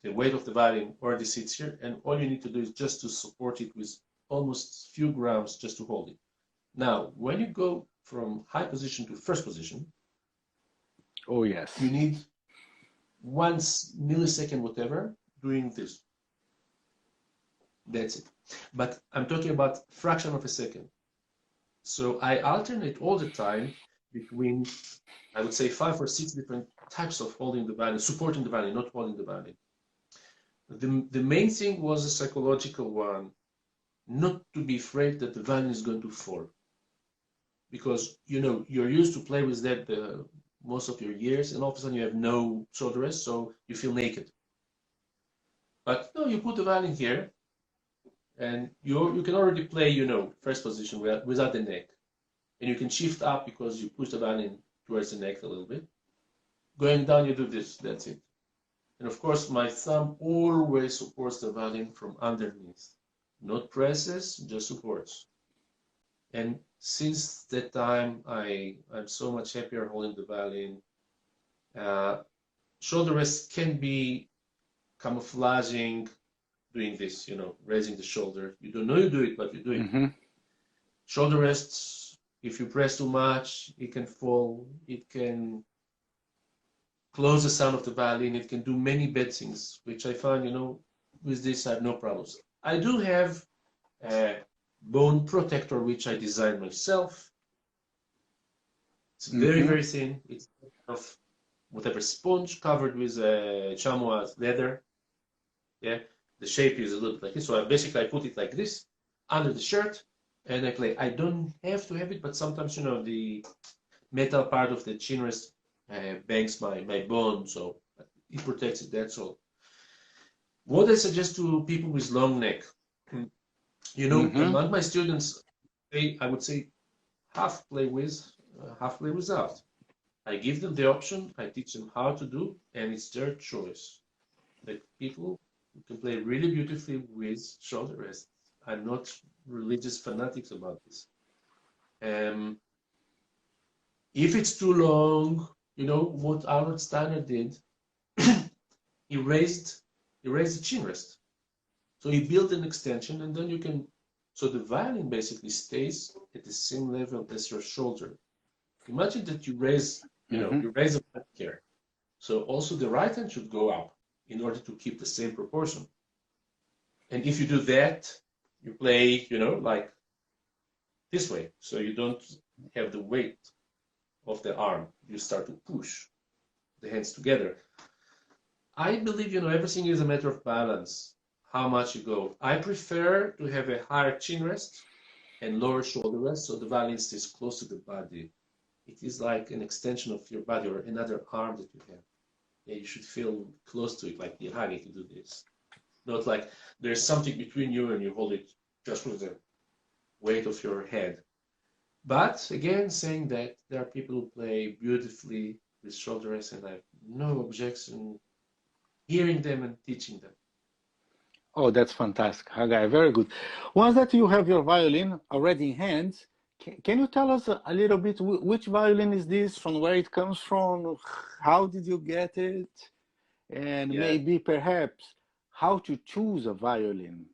Speaker 1: the weight of the violin already sits here, and all you need to do is just to support it with almost few grams just to hold it. Now, when you go from high position to first position,
Speaker 2: oh yes,
Speaker 1: you need 1 millisecond, whatever, doing this. That's it. But I'm talking about fraction of a second. So I alternate all the time between, I would say, 5 or 6 different types of holding the violin, supporting the violin, not holding the violin. The main thing was a psychological one, not to be afraid that the violin is going to fall. Because, you're used to play with that most of your years, and all of a sudden you have no shoulder rest, so you feel naked. But no, you put the violin here, and you can already play, first position without the neck. And you can shift up because you push the violin towards the neck a little bit. Going down, you do this, that's it. And of course, my thumb always supports the violin from underneath. Not presses, just supports. And since that time, I'm so much happier holding the violin. Shoulder rest can be camouflaging, doing this, raising the shoulder. You don't know you do it, but you do it. Shoulder rests, if you press too much, it can fall, it can close the sound of the violin, it can do many bad things, which I find, with this I have no problems. I do have a bone protector, which I designed myself. It's very, very thin. It's of whatever sponge covered with chamois leather. Yeah, the shape is a little bit like this. So I put it like this under the shirt, and I play. I don't have to have it, but sometimes, the metal part of the chin rest bangs my bone, so it protects it, that's all. What I suggest to people with long neck, among my students, I would say half play with, half play without. I give them the option, I teach them how to do, and it's their choice. Like people who can play really beautifully with shoulder rests. I'm not religious fanatics about this. If it's too long, what Albert Steiner did, he raised the chin rest. So he built an extension, and then you can, so the violin basically stays at the same level as your shoulder. Imagine that you raise, you raise a hand here. So also the right hand should go up in order to keep the same proportion. And if you do that, you play, like this way. So you don't have the weight of the arm. You start to push the hands together. I believe, everything is a matter of balance, how much you go. I prefer to have a higher chin rest and lower shoulder rest, so the violin stays close to the body. It is like an extension of your body or another arm that you have. Yeah, you should feel close to it, like you need to do this. Not like there's something between you and you hold it just with the weight of your head. But again, saying that there are people who play beautifully with shoulder rest, and I have no objection hearing them and teaching them.
Speaker 2: Oh, that's fantastic, Hagai. Very good. Once that you have your violin already in hand, can you tell us a little bit which violin is this, from where it comes from, how did you get it, and maybe perhaps how to choose a violin?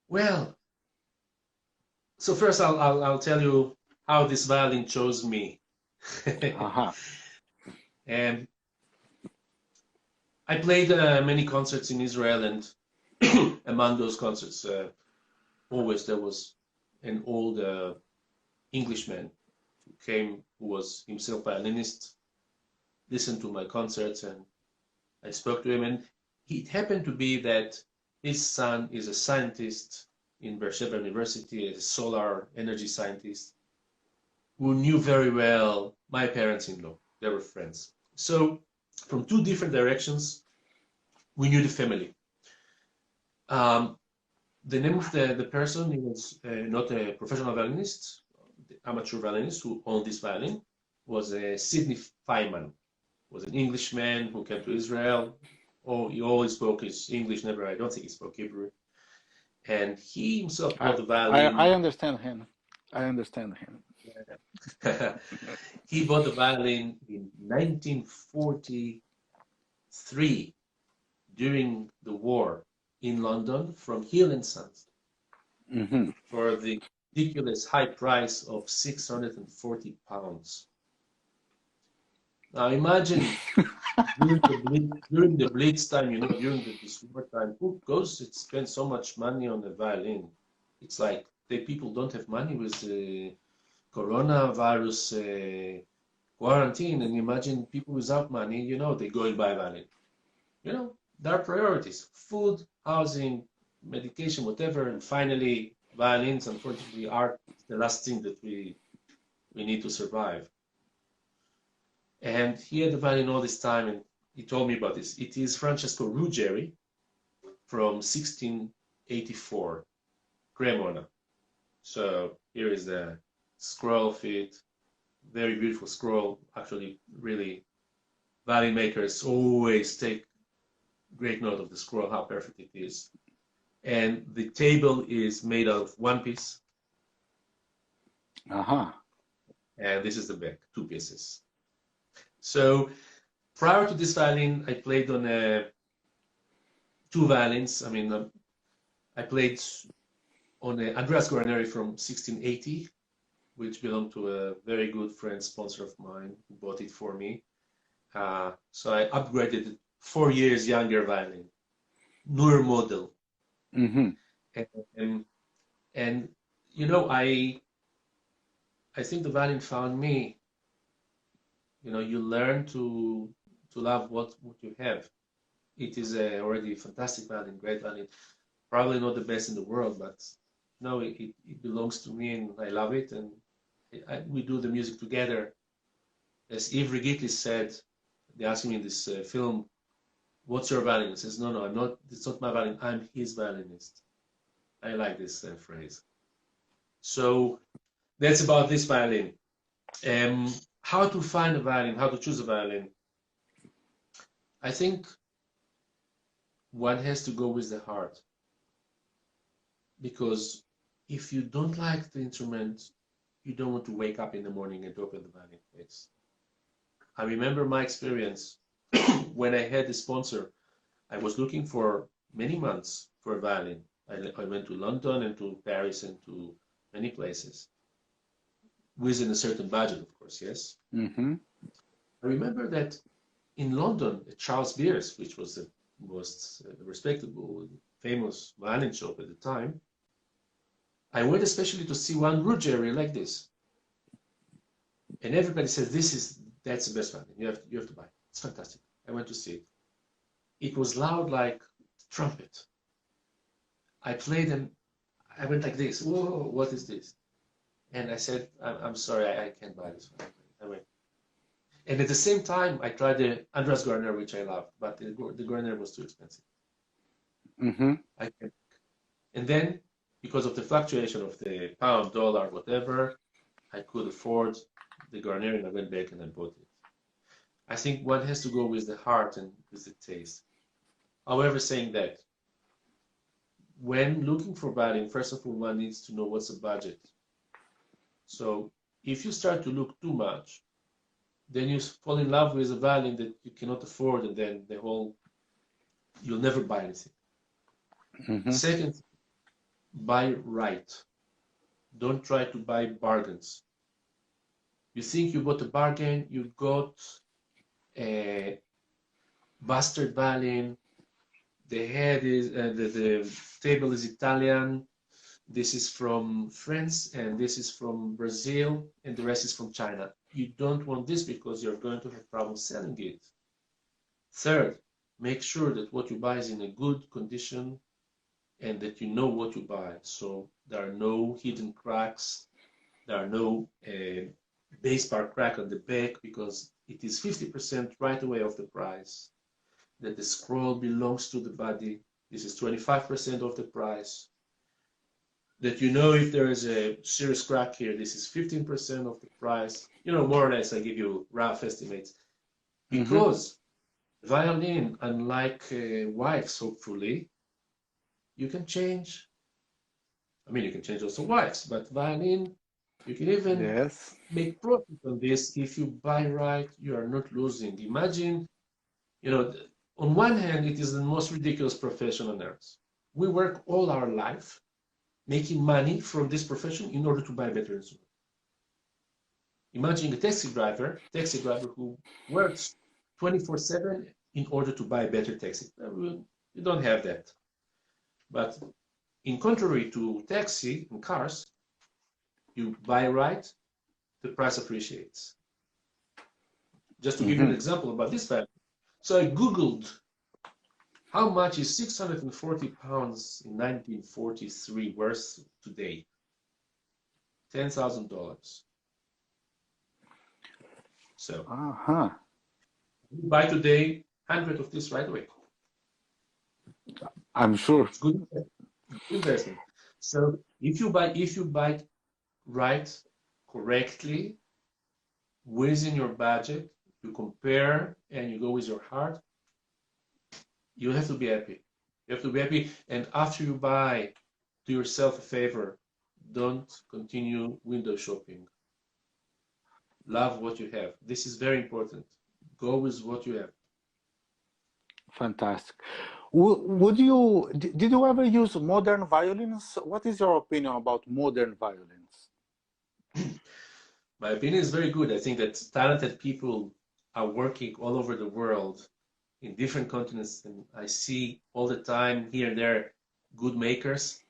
Speaker 1: Well, so first I'll tell you how this violin chose me. And I played many concerts in Israel, and among those concerts, always there was an old Englishman who came, who was himself a violinist, listened to my concerts, and I spoke to him, and it happened to be that His son is a scientist in Beersheba University, a solar energy scientist, who knew very well my parents-in-law. They were friends. So from two different directions, we knew the family. The name of the person was not a professional violinist, the amateur violinist who owned this violin was Sidney Feynman, was an Englishman who came to Israel. Oh, he always spoke his English, never, I don't think he spoke Hebrew. And he himself bought the
Speaker 2: I
Speaker 1: violin.
Speaker 2: understand him. I understand him.
Speaker 1: He bought the violin in 1943 during the war in London from Hill and Sons for the ridiculous high price of £640. Now imagine during the Blitz time, during this war time, who goes to spend so much money on a violin? It's like the people don't have money with the coronavirus quarantine, and imagine people without money, they go and buy violin. There are priorities: food, housing, medication, whatever, and finally, violins, unfortunately, are the last thing that we need to survive. And he had the violin all this time, and he told me about this. It is Francesco Ruggeri from 1684, Cremona. So here is the scroll of it. Very beautiful scroll. Actually, really, violin makers always take great note of the scroll, how perfect it is. And the table is made of one piece. And this is the back, two pieces. So prior to this violin, I played on two violins. I mean, I played on Andreas Guarneri from 1680, which belonged to a very good friend, sponsor of mine, who bought it for me. So I upgraded it, 4 years younger violin, newer model. And I think the violin found me. You learn to love what you have. It is already a fantastic violin, great violin. Probably not the best in the world, but no, it belongs to me and I love it. And we do the music together. As Yves Rigitli said, they asked me in this film, "What's your violin?" He says, "No, I'm not. It's not my violin. I'm his violinist." I like this phrase. So that's about this violin. How to find a violin, how to choose a violin. I think one has to go with the heart, because if you don't like the instrument, you don't want to wake up in the morning and open the violin case. I remember my experience when I had a sponsor. I was looking for many months for a violin. I went to London and to Paris and to many places, within a certain budget, of course, yes. I remember that in London, at Charles Beers, which was the most respectable, famous violin shop at the time, I went especially to see one Ruggeri like this. And everybody says, that's the best violin. You have to buy it. It's fantastic. I went to see it. It was loud like trumpet. I played and I went like this. Whoa, what is this? And I said, I'm sorry, I can't buy this one. I went. And at the same time, I tried the Andreas Guarneri, which I loved, but the Guarneri was too expensive. And then, because of the fluctuation of the pound, dollar, whatever, I could afford the Guarneri, and I went back and I bought it. I think one has to go with the heart and with the taste. However, saying that, when looking for violin, first of all, one needs to know what's the budget. So if you start to look too much, then you fall in love with a violin that you cannot afford, and then you'll never buy anything. Second, buy right. Don't try to buy bargains. You think you bought a bargain, you got a bastard violin, the head is, the table is Italian, this is from France, and this is from Brazil, and the rest is from China. You don't want this because you're going to have problems selling it. Third, make sure that what you buy is in a good condition, and that you know what you buy. So there are no hidden cracks. There are no base part crack on the back because it is 50% right away of the price. That the scroll belongs to the body. This is 25% of the price. That you know if there is a serious crack here, this is 15% of the price. You know, more or less, I give you rough estimates. Because violin, unlike wives, hopefully, you can change. I mean, you can change also wives, but violin, you can even
Speaker 2: Yes.
Speaker 1: make profit on this. If you buy right, you are not losing. Imagine, you know, on one hand, it is the most ridiculous profession on earth. We work all our life making money from this profession in order to buy better instrument. Imagine a taxi driver who works 24/7 in order to buy a better taxi. You don't have that. But in contrary to taxi and cars, you buy right, the price appreciates. Just to give you an example about this fact. So I Googled how much is 640 pounds in 1943 worth today? $10,000. So you buy today 100 of this right away.
Speaker 2: I'm sure.
Speaker 1: It's good investment. So if you buy right, correctly, within your budget, you compare and you go with your heart, you have to be happy. You have to be happy. And after you buy, do yourself a favor. Don't continue window shopping. Love what you have. This is very important. Go with what you have.
Speaker 2: Fantastic. Did you ever use modern violins? What is your opinion about modern violins?
Speaker 1: My opinion is very good. I think that talented people are working all over the world in different continents, and I see all the time here and there good makers.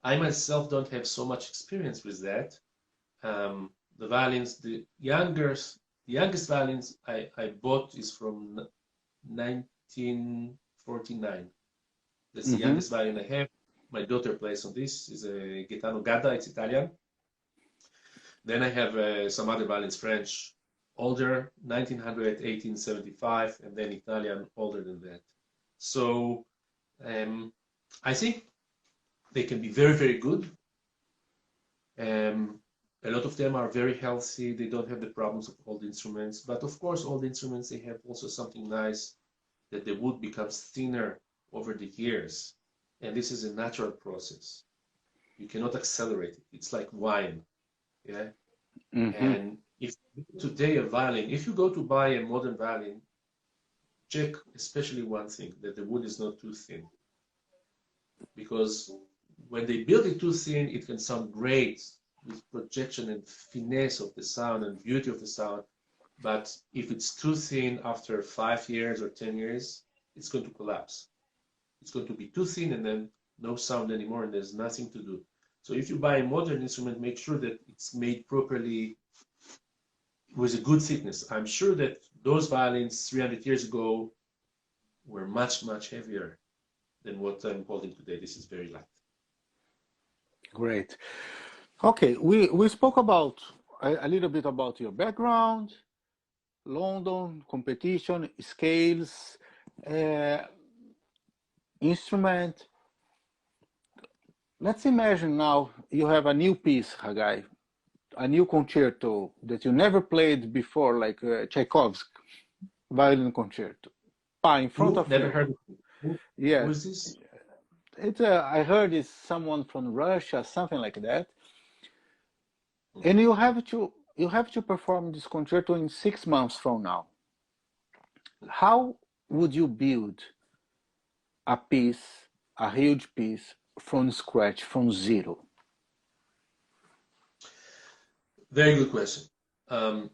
Speaker 1: I myself don't have so much experience with that. The violins, the youngest violins I bought is from 1949. That's the youngest violin I have. My daughter plays on this. Is a Gaetano Gadda. It's Italian. Then I have some other violins, French, older, 1900, 1875, and then Italian, older than that. So I think they can be very, very good. A lot of them are very healthy. They don't have the problems of old instruments. But of course, old instruments, they have also something nice, that the wood becomes thinner over the years. And this is a natural process. You cannot accelerate it. It's like wine. Yeah. And if today a violin, if you go to buy a modern violin, check especially one thing, that the wood is not too thin. Because when they build it too thin, it can sound great with projection and finesse of the sound and beauty of the sound. But if it's too thin after 5 years or 10 years, it's going to collapse. It's going to be too thin and then no sound anymore, and there's nothing to do. So if you buy a modern instrument, make sure that it's made properly with a good thickness. I'm sure that those violins 300 years ago were much, much heavier than what I'm holding today. This is very light.
Speaker 2: Great. Okay, we spoke about a little bit about your background, London, competition, scales, instrument. Let's imagine now you have a new piece, Hagai, a new concerto that you never played before, like Tchaikovsky violin concerto. In front of
Speaker 1: Never
Speaker 2: you.
Speaker 1: heard of it.
Speaker 2: Yes.
Speaker 1: Who is this?
Speaker 2: I heard it's someone from Russia, something like that. And you have to perform this concerto in 6 months from now. How would you build a piece, a huge piece, from scratch, from zero?
Speaker 1: Very good question. I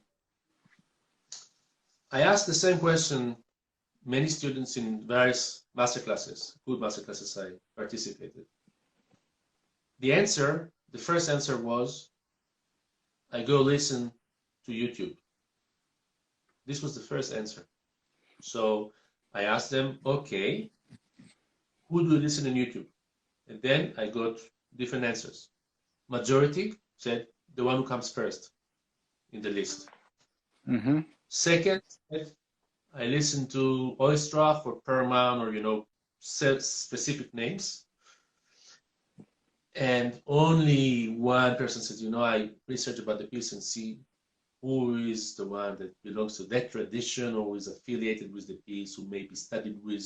Speaker 1: asked the same question many students in various masterclasses, good masterclasses I participated. The first answer was, I go listen to YouTube. This was the first answer. So I asked them, okay, who do you listen on YouTube? And then I got different answers. Majority said the one who comes first in the list. Second, I listened to Oistrakh or Perman or, you know, specific names. And only one person said, you know, I research about the piece and see who is the one that belongs to that tradition or is affiliated with the piece, who maybe studied with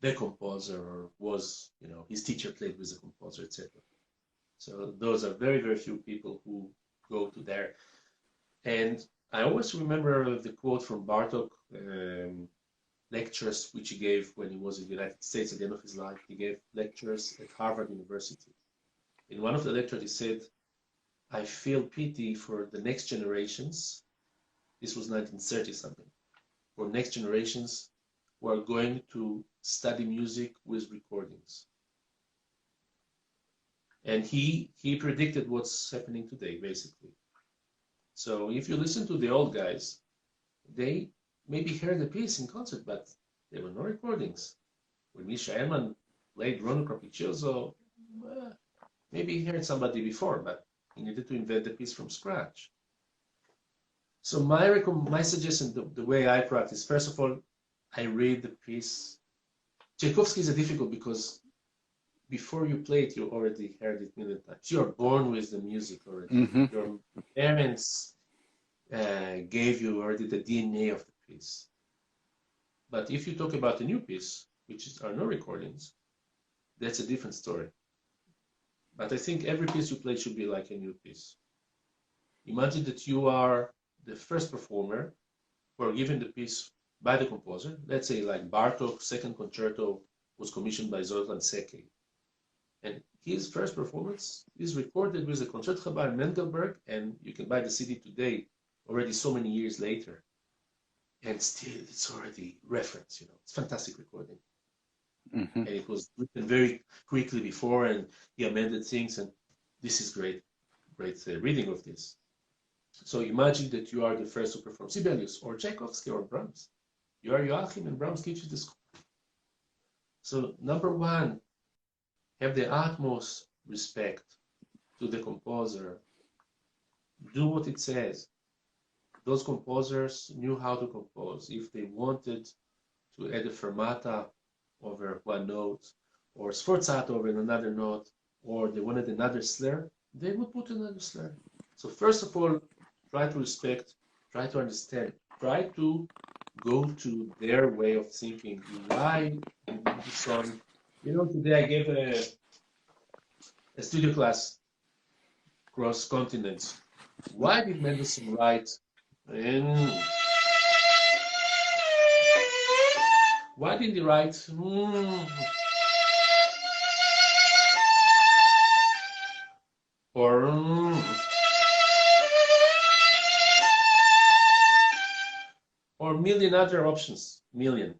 Speaker 1: the composer or was, you know, his teacher played with the composer, etc. So those are very, very few people who go to there. And I always remember the quote from Bartok, lectures which he gave when he was in the United States at the end of his life. He gave lectures at Harvard University. In one of the lectures, he said, I feel pity for the next generations. This was 1930 something. For next generations who are going to study music with recordings. And he predicted what's happening today, basically. So if you listen to the old guys, they maybe heard the piece in concert, but there were no recordings. When Misha Ehrman played Rono Capicioso, maybe he heard somebody before, but he needed to invent the piece from scratch. So my suggestion, the way I practice, first of all, I read the piece. Tchaikovsky is difficult because before you play it, you already heard it a million times. You are born with the music already. Your parents gave you already the DNA of the piece. But if you talk about a new piece, which are no recordings, that's a different story. But I think every piece you play should be like a new piece. Imagine that you are the first performer who are given the piece by the composer. Let's say like Bartok's second concerto was commissioned by Zoltan Sekei. And his first performance is recorded with the Concertgebouw in Mendelberg, and you can buy the CD today, already so many years later. And still, it's already reference, you know, it's fantastic recording. And it was written very quickly before, and he amended things, and this is great reading of this. So imagine that you are the first to perform Sibelius or Tchaikovsky or Brahms. You are Joachim, and Brahms gives you the score. So number one, have the utmost respect to the composer. Do what it says. Those composers knew how to compose. If they wanted to add a fermata over one note, or sforzato over another note, or they wanted another slur, they would put another slur. So first of all, try to respect, try to understand, try to go to their way of thinking. Why the song? You know, today I gave a studio class cross continents. Why did Mendelssohn write? Why did he write? Or or million other options, million.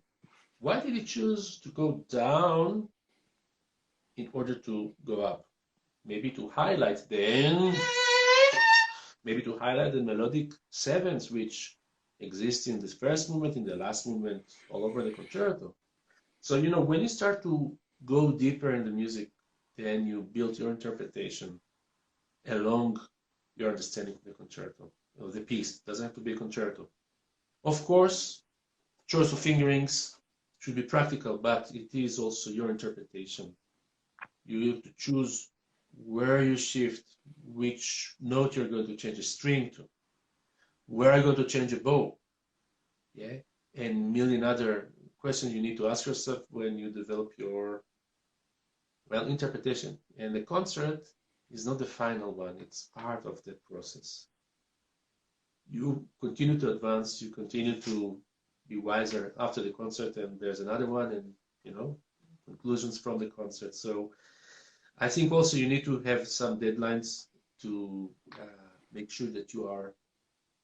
Speaker 1: Why did he choose to go down in order to go up? Maybe to highlight maybe to highlight the melodic sevenths which exist in the first movement, in the last movement, all over the concerto. So, you know, when you start to go deeper in the music, then you build your interpretation along your understanding of the concerto, of the piece. It doesn't have to be a concerto. Of course, choice of fingerings should be practical, but it is also your interpretation. You have to choose where you shift, which note you're going to change a string to, where are you going to change a bow, yeah, and a million other questions you need to ask yourself when you develop your, well, interpretation. And the concert is not the final one, it's part of that process. You continue to advance, you continue to be wiser after the concert, and there's another one, and, you know, conclusions from the concert. So I think also you need to have some deadlines to make sure that you are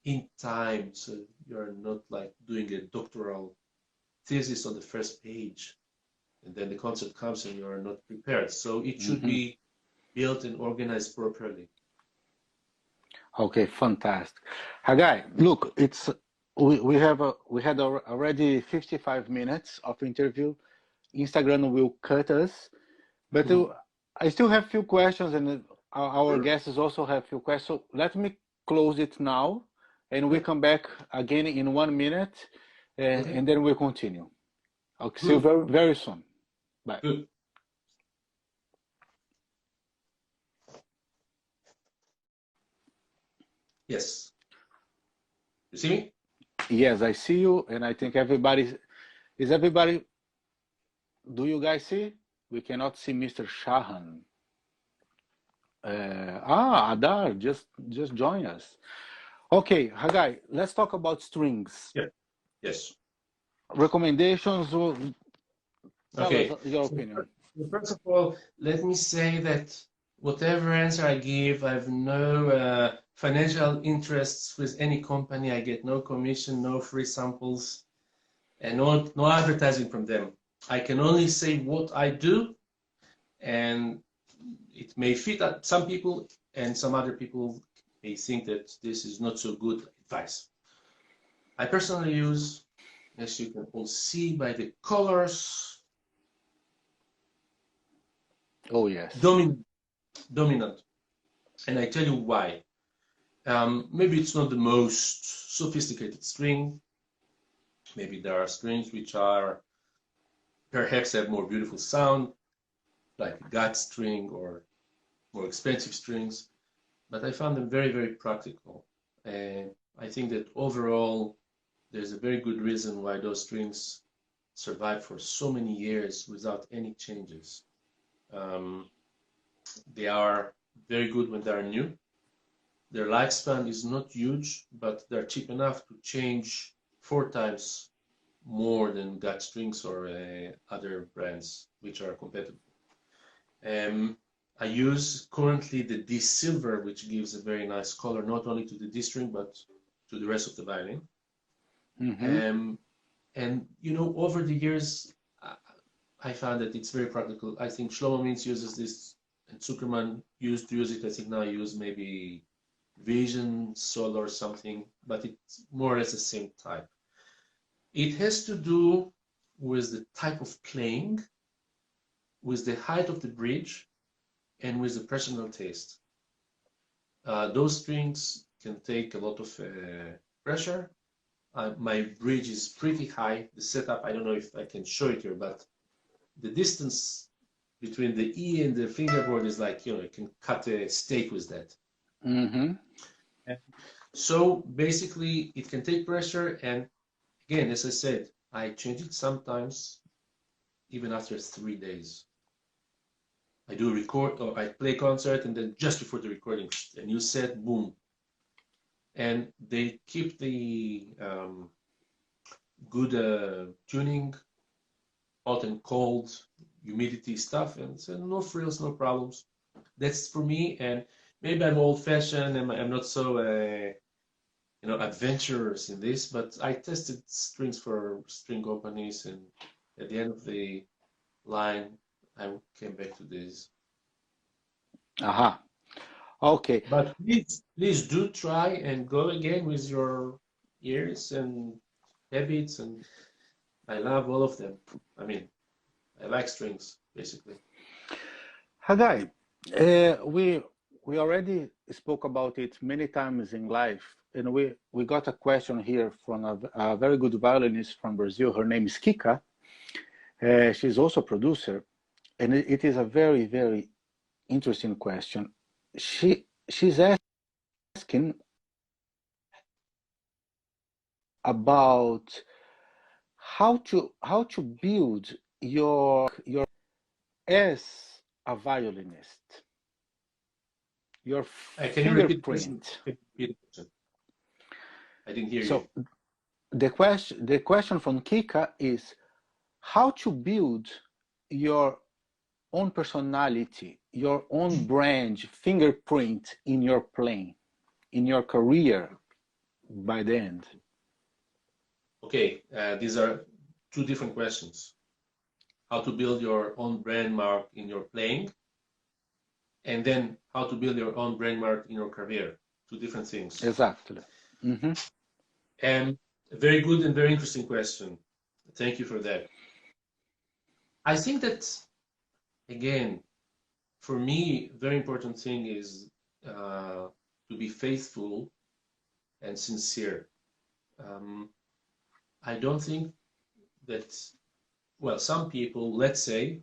Speaker 1: in time, so you're not like doing a doctoral thesis on the first page, and then the concert comes and you are not prepared. So it should be built and organized properly.
Speaker 2: Okay, fantastic. Hagai, look, it's we had already 55 minutes of interview. Instagram will cut us, But I still have few questions, and our guests also have few questions. So let me close it now, and we come back again in 1 minute, and then we continue. I'll see you very, very soon. Bye.
Speaker 1: Good. Yes. You see me?
Speaker 2: Yes, I see you, and I think everybody is everybody. Do you guys see? We cannot see Mr. Shaham. Adar, just join us. Okay, Hagai, let's talk about strings.
Speaker 1: Yeah. Yes.
Speaker 2: Recommendations. Tell us your opinion.
Speaker 1: First of all, let me say that whatever answer I give, I have no financial interests with any company. I get no commission, no free samples, and no advertising from them. I can only say what I do, and it may fit some people, and some other people may think that this is not so good advice. I personally use, as you can all see by the colors,
Speaker 2: oh yes,
Speaker 1: dominant, and I tell you why. Maybe it's not the most sophisticated string. Maybe there are strings which are perhaps have more beautiful sound, like a gut string or more expensive strings, but I found them very, very practical. And I think that overall, there's a very good reason why those strings survive for so many years without any changes. They are very good when they are new. Their lifespan is not huge, but they're cheap enough to change 4 times more than gut strings or other brands which are competitive. I use currently the D silver, which gives a very nice color not only to the D string but to the rest of the violin. And you know, over the years, I found that it's very practical. I think Shlomo Mintz uses this, and Zuckerman used to use it. I think now I use maybe Vision, Sol or something, but it's more or less the same type. It has to do with the type of playing, with the height of the bridge, and with the personal taste. Those strings can take a lot of pressure. My bridge is pretty high. The setup, I don't know if I can show it here, but the distance between the E and the fingerboard is like, you know, you can cut a steak with that. So basically, it can take pressure, and again, as I said, I change it sometimes even after 3 days. I do record, or I play concert, and then just before the recording, a new set, boom. And they keep the good tuning, hot and cold, humidity stuff, and so no frills, no problems. That's for me, and maybe I'm old-fashioned and I'm not so you know, adventurous in this, but I tested strings for string companies, and at the end of the line, I came back to this.
Speaker 2: Okay.
Speaker 1: But please do try and go again with your ears and habits, and I love all of them. I mean, I like strings, basically.
Speaker 2: Hagai, we already spoke about it many times in life, and we got a question here from a very good violinist from Brazil. Her name is Kika. She's also a producer, and it is a very, very interesting question. She's asking about how to build your as a violinist, your fingerprint.
Speaker 1: I didn't hear
Speaker 2: so
Speaker 1: you.
Speaker 2: The question from Kika is how to build your own personality, your own brand, fingerprint in your playing, in your career by the end.
Speaker 1: Okay, these are 2 different questions. How to build your own brand mark in your playing, and then how to build your own brand mark in your career. 2 different things.
Speaker 2: Exactly.
Speaker 1: And a very good and very interesting question. Thank you for that. I think that again, for me, very important thing is to be faithful and sincere. I don't think that, well, some people, let's say,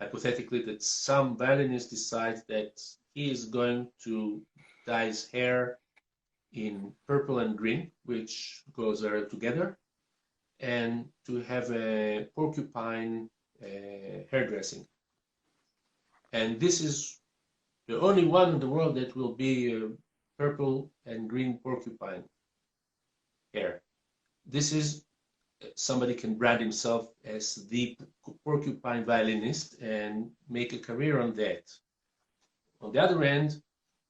Speaker 1: hypothetically, that some violinist decides that he is going to dye his hair in purple and green, which goes together, and to have a porcupine hairdressing. And this is the only one in the world that will be purple and green porcupine hair. This is, somebody can brand himself as the porcupine violinist and make a career on that. On the other hand,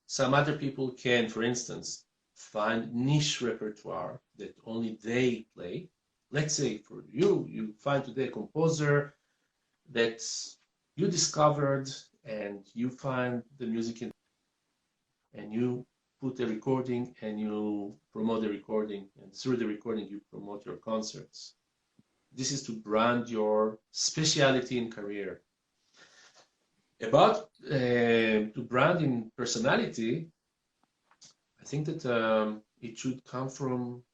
Speaker 1: some other people can, for instance, find niche repertoire that only they play. Let's say for you, you find today a composer that you discovered and you find the music and you put a recording and you promote the recording, and through the recording you promote your concerts. This is to brand your speciality in career. About to brand in personality, I think that it should come from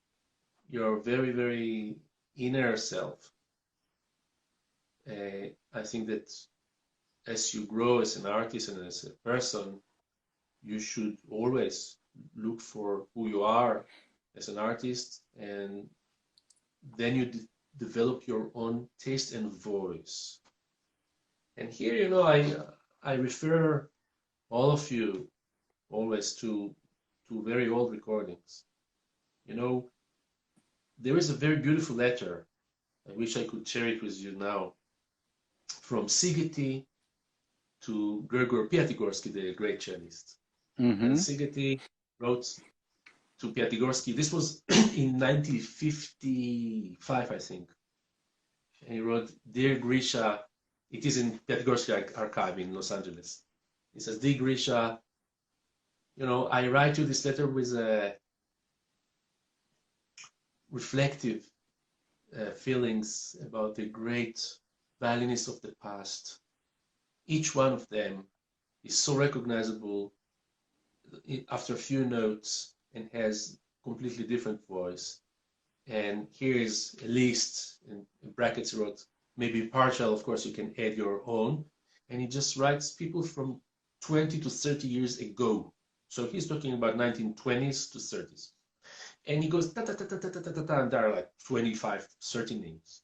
Speaker 1: your very, very inner self. I think that as you grow as an artist and as a person, you should always look for who you are as an artist, and then you develop your own taste and voice. And here, you know, I refer all of you always to very old recordings. You know, there is a very beautiful letter. I wish I could share it with you now, from Szigeti to Gregor Piatigorsky, the great cellist. And Szigeti wrote to Piatigorsky. This was in 1955, I think. And he wrote, "Dear Grisha," it is in Piatigorsky archive in Los Angeles. He says, "Dear Grisha, you know, I write you this letter with a reflective feelings about the great violinists of the past. Each one of them is so recognizable after a few notes and has completely different voice. And here is a list," in brackets he wrote, maybe partial, of course you can add your own. And he just writes people from 20 to 30 years ago. So he's talking about 1920s to 30s. And he goes, ta ta ta ta ta ta ta ta, and there are like 25, 30 names.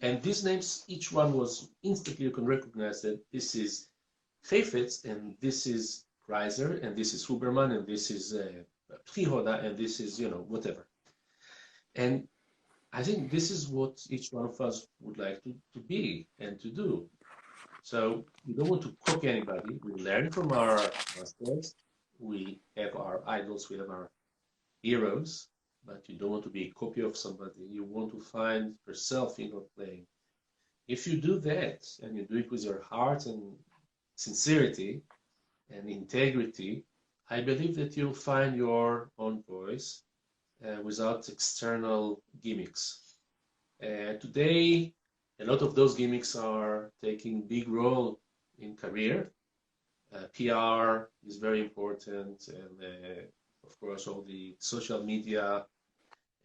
Speaker 1: And these names, each one was instantly, you can recognize that this is Heifetz, and this is Reiser, and this is Huberman, and this is Prihoda, and this is, you know, whatever. And I think this is what each one of us would like to be and to do. So we don't want to copy anybody. We learn from our masters. We have our idols, we have our heroes, but you don't want to be a copy of somebody. You want to find yourself in your playing. If you do that, and you do it with your heart and sincerity and integrity, I believe that you'll find your own voice without external gimmicks. Today, a lot of those gimmicks are taking big role in career. PR is very important, and of course all the social media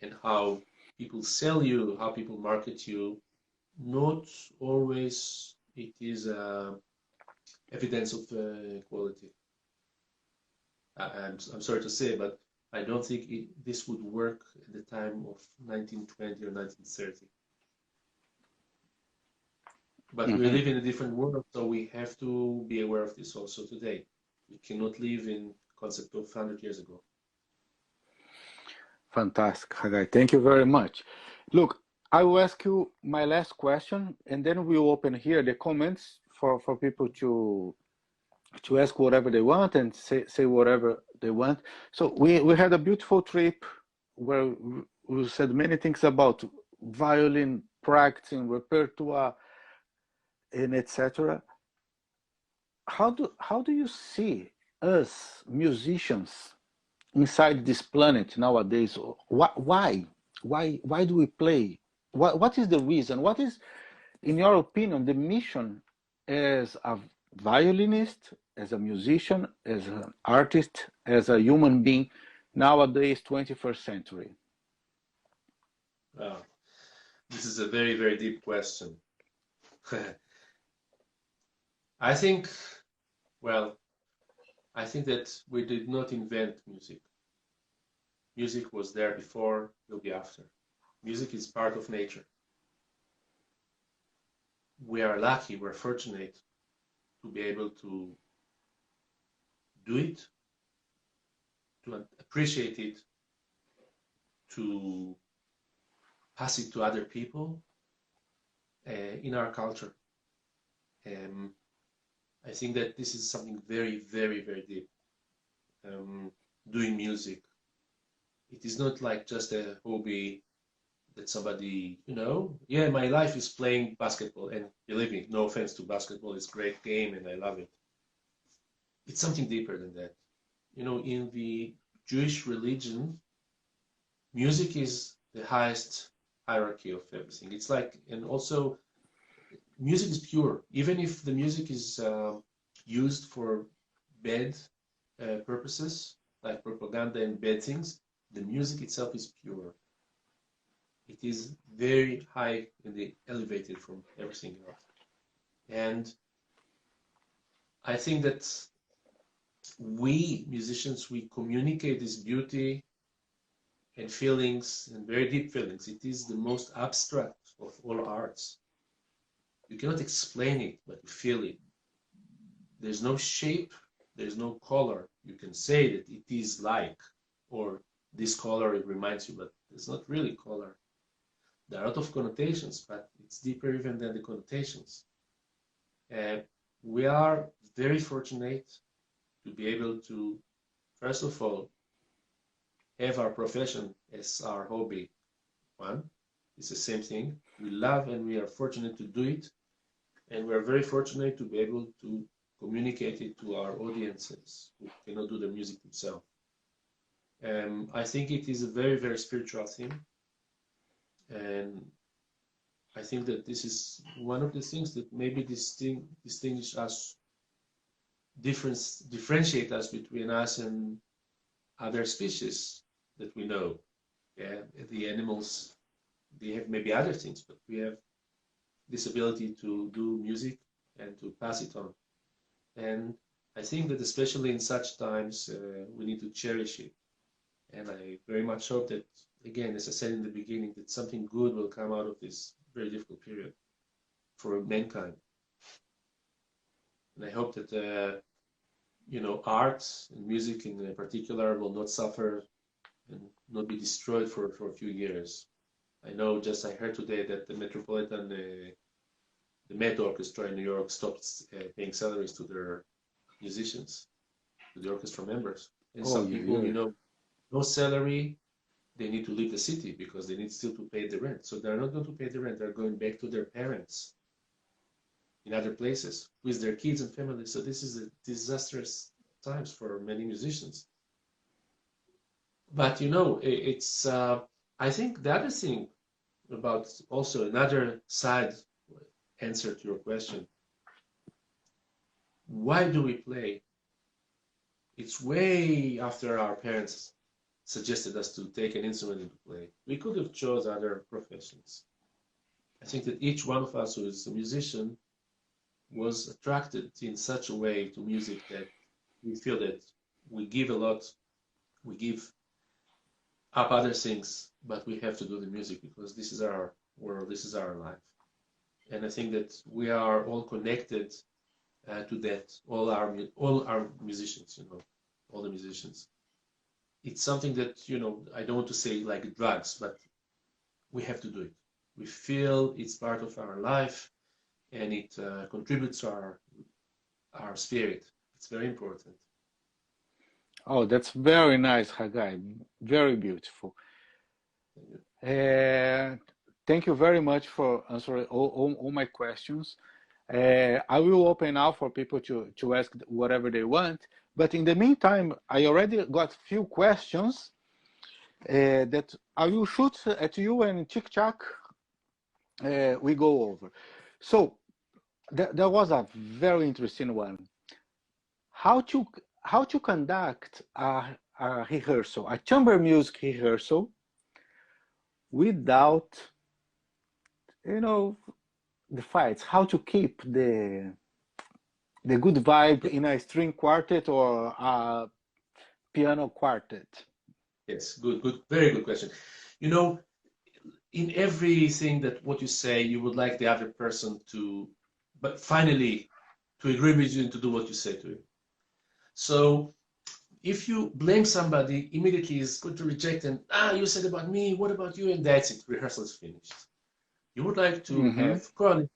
Speaker 1: and how people sell you, how people market you. Not always it is evidence of quality. I'm sorry to say, but I don't think this would work at the time of 1920 or 1930. But we live in a different world, so we have to be aware of this also today. We cannot live in concept of 100 years ago.
Speaker 2: Fantastic, Hagai. Thank you very much. Look, I will ask you my last question, and then we'll open here the comments for people to ask whatever they want and say whatever they want. So we had a beautiful trip where we said many things about violin, practicing, repertoire, and etc. How do you see us musicians inside this planet nowadays? Why do we play? What is the reason? What is, in your opinion, the mission as a violinist, as a musician, as an artist, as a human being nowadays, 21st century?
Speaker 1: Wow. This is a very, very deep question. I think, well, I think that we did not invent music. Music was there before, will be after. Music is part of nature. We are lucky, we're fortunate to be able to do it, to appreciate it, to pass it to other people in our culture. I think that this is something very, very, very deep. Doing music. It is not like just a hobby that somebody, yeah, my life is playing basketball. And believe me, no offense to basketball, it's a great game and I love it. It's something deeper than that. In the Jewish religion, music is the highest hierarchy of everything. It's like, and also music is pure. Even if the music is used for bad purposes, like propaganda and bad things, the music itself is pure. It is very high and elevated from everything else. And I think that we musicians, we communicate this beauty and feelings and very deep feelings. It is the most abstract of all arts. You cannot explain it, but you feel it. There's no shape, there's no color. You can say that it is like, or this color, it reminds you, but it's not really color. There are a lot of connotations, but it's deeper even than the connotations. We are very fortunate to be able to, first of all, have our profession as our hobby. One, it's the same thing. We love and we are fortunate to do it. And we're very fortunate to be able to communicate it to our audiences who cannot do the music themselves. I think it is a very, very spiritual thing. And I think that this is one of the things that maybe distinguish us, differentiate us between us and other species that we know. Yeah, the animals, they have maybe other things, but we have this ability to do music and to pass it on. And I think that especially in such times, we need to cherish it. And I very much hope that, again, as I said in the beginning, that something good will come out of this very difficult period for mankind. And I hope that, art and music in particular will not suffer and not be destroyed for a few years. I know, I heard today that the Metropolitan, the Met Orchestra in New York stopped paying salaries to their musicians, to the orchestra members. And some people, no salary, they need to leave the city because they need still to pay the rent. So they're not going to pay the rent. They're going back to their parents in other places with their kids and families. So this is a disastrous times for many musicians. But it's I think the other thing about also another side answer to your question, why do we play? It's way after our parents suggested us to take an instrument and to play. We could have chose other professions. I think that each one of us who is a musician was attracted in such a way to music that we feel that we give a lot, we give up other things, but we have to do the music because this is our world, this is our life. And I think that we are all connected to that, all our musicians, all the musicians. It's something that, I don't want to say like drugs, but we have to do it. We feel it's part of our life and it contributes to our spirit. It's very important.
Speaker 2: Oh, that's very nice, Hagai. Very beautiful. Thank you very much for answering all my questions. I will open now for people to ask whatever they want. But in the meantime, I already got few questions that I will shoot at you and Chick Chack we go over. So there was a very interesting one. How to how to conduct a rehearsal, a chamber music rehearsal, without, you know, the fights. How to keep the good vibe in a string quartet or a piano quartet.
Speaker 1: Yes, good, very good question. You know, in everything that what you say, you would like the other person to, but finally, to agree with you and to do what you say to him. So if you blame somebody, immediately is going to reject and, you said about me, what about you? And that's it, rehearsal is finished. You would like to
Speaker 2: Mm-hmm.
Speaker 1: have coalition.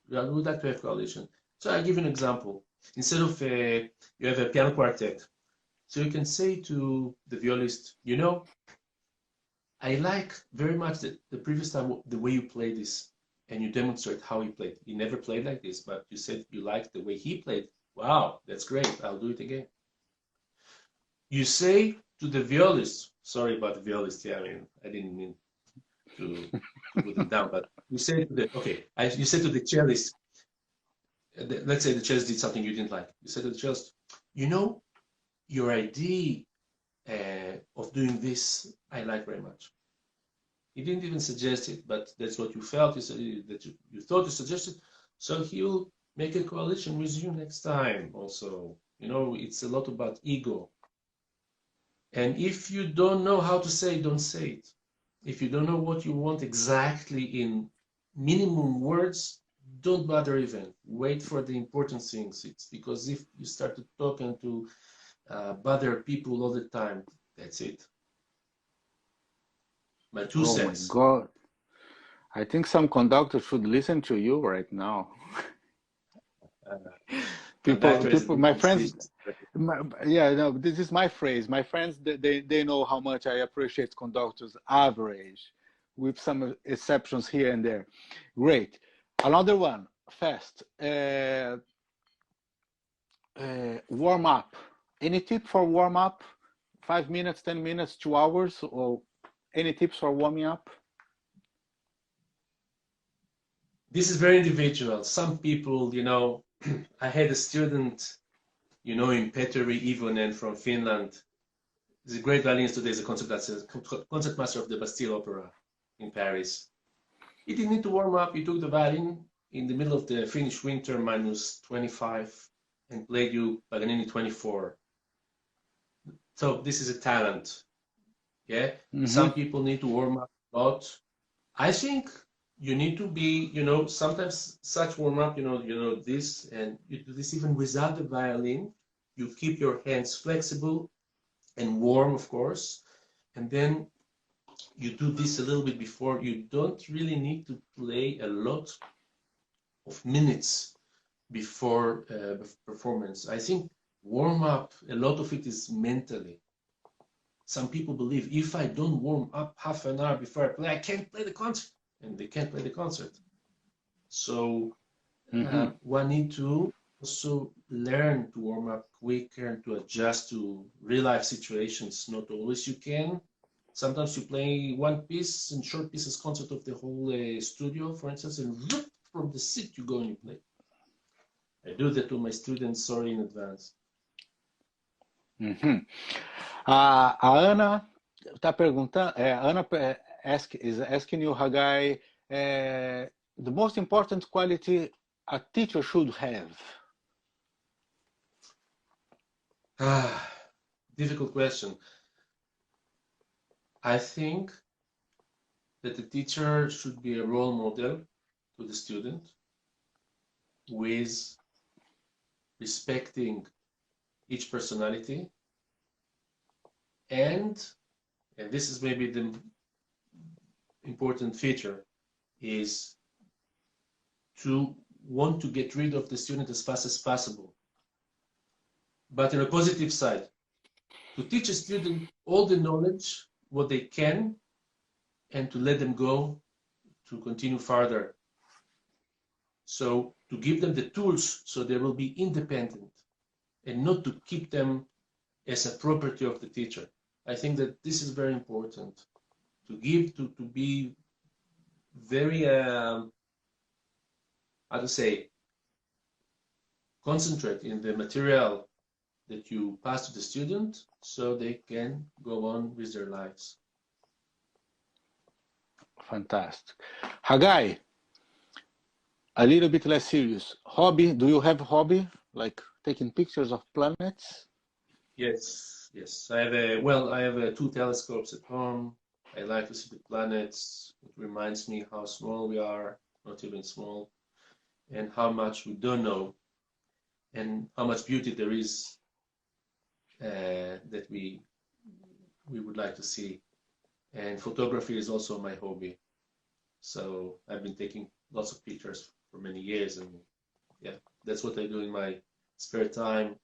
Speaker 1: You would like to have coalition. So I'll give you an example. Instead of you have a piano quartet, so you can say to the violist, you know, I like very much the previous time the way you play this, and you demonstrate how he played. He never played like this, but you said you liked the way he played. Wow, that's great. I'll do it again. You say to the violist, sorry about the violist. Yeah, I mean, I didn't mean to put them down, but you say to the you say to the cellist. Let's say the cellist did something you didn't like. You say to the cellist, you know, your idea of doing this, I like very much. He didn't even suggest it, but that's what you felt. You said that you thought you suggested. So he'll make a coalition with you next time. Also, you know, it's a lot about ego. And if you don't know how to say it, don't say it. If you don't know what you want exactly in minimum words, don't bother even. Wait for the important things. It's because if you start to talk and to bother people all the time, that's it. My two
Speaker 2: Oh my
Speaker 1: cents.
Speaker 2: God. I think some conductors should listen to you right now.
Speaker 1: Uh, Conductors,
Speaker 2: People, my friends,
Speaker 1: musicians.
Speaker 2: yeah, no, this is my phrase. My friends, they know how much I appreciate conductors average, with some exceptions here and there. Great. Another one, fast. Warm up. Any tip for warm up? 5 minutes, 10 minutes, 2 hours, or any tips for warming up?
Speaker 1: This is very individual. Some people, you know, I had a student, you know, in Petteri Ivonen from Finland. He's a great violinist today. He's a concertmaster of the Bastille Opera in Paris. He didn't need to warm up. He took the violin in the middle of the Finnish winter, minus 25, and played you Paganini 24. So this is a talent. Yeah.
Speaker 2: Mm-hmm.
Speaker 1: Some people need to warm up a lot. I think you need to be, you know, sometimes such warm up, you know this, and you do this even without the violin. You keep your hands flexible and warm, of course, and then you do this a little bit before. You don't really need to play a lot of minutes before performance. I think warm up, a lot of it is mentally. Some people believe if I don't warm up half an hour before I play, I can't play the concert, and they can't play the concert. So
Speaker 2: Mm-hmm.
Speaker 1: one need to also learn to warm up quicker and to adjust to real life situations. Not always you can. Sometimes you play one piece and short pieces concert of the whole studio, for instance, and from the seat you go and you play. I do that to my students, sorry in advance.
Speaker 2: Mm-hmm. A Ana está perguntando, Ana is asking you, Hagai, the most important quality a teacher should have.
Speaker 1: Difficult question. I think that the teacher should be a role model to the student with respecting each personality and this is maybe the important feature, is to want to get rid of the student as fast as possible. But on a positive side, to teach a student all the knowledge, what they can, and to let them go to continue further. So to give them the tools so they will be independent and not to keep them as a property of the teacher. I think that this is very important to give, to be very, how to say, concentrate in the material that you pass to the student so they can go on with their lives.
Speaker 2: Fantastic. Hagai, a little bit less serious. Hobby, do you have a hobby like taking pictures of planets?
Speaker 1: Yes, yes. I have 2 telescopes at home. I like to see the planets. It reminds me how small we are, not even small, and how much we don't know, and how much beauty there is that we would like to see. And photography is also my hobby. So I've been taking lots of pictures for many years, and yeah, that's what I do in my spare time.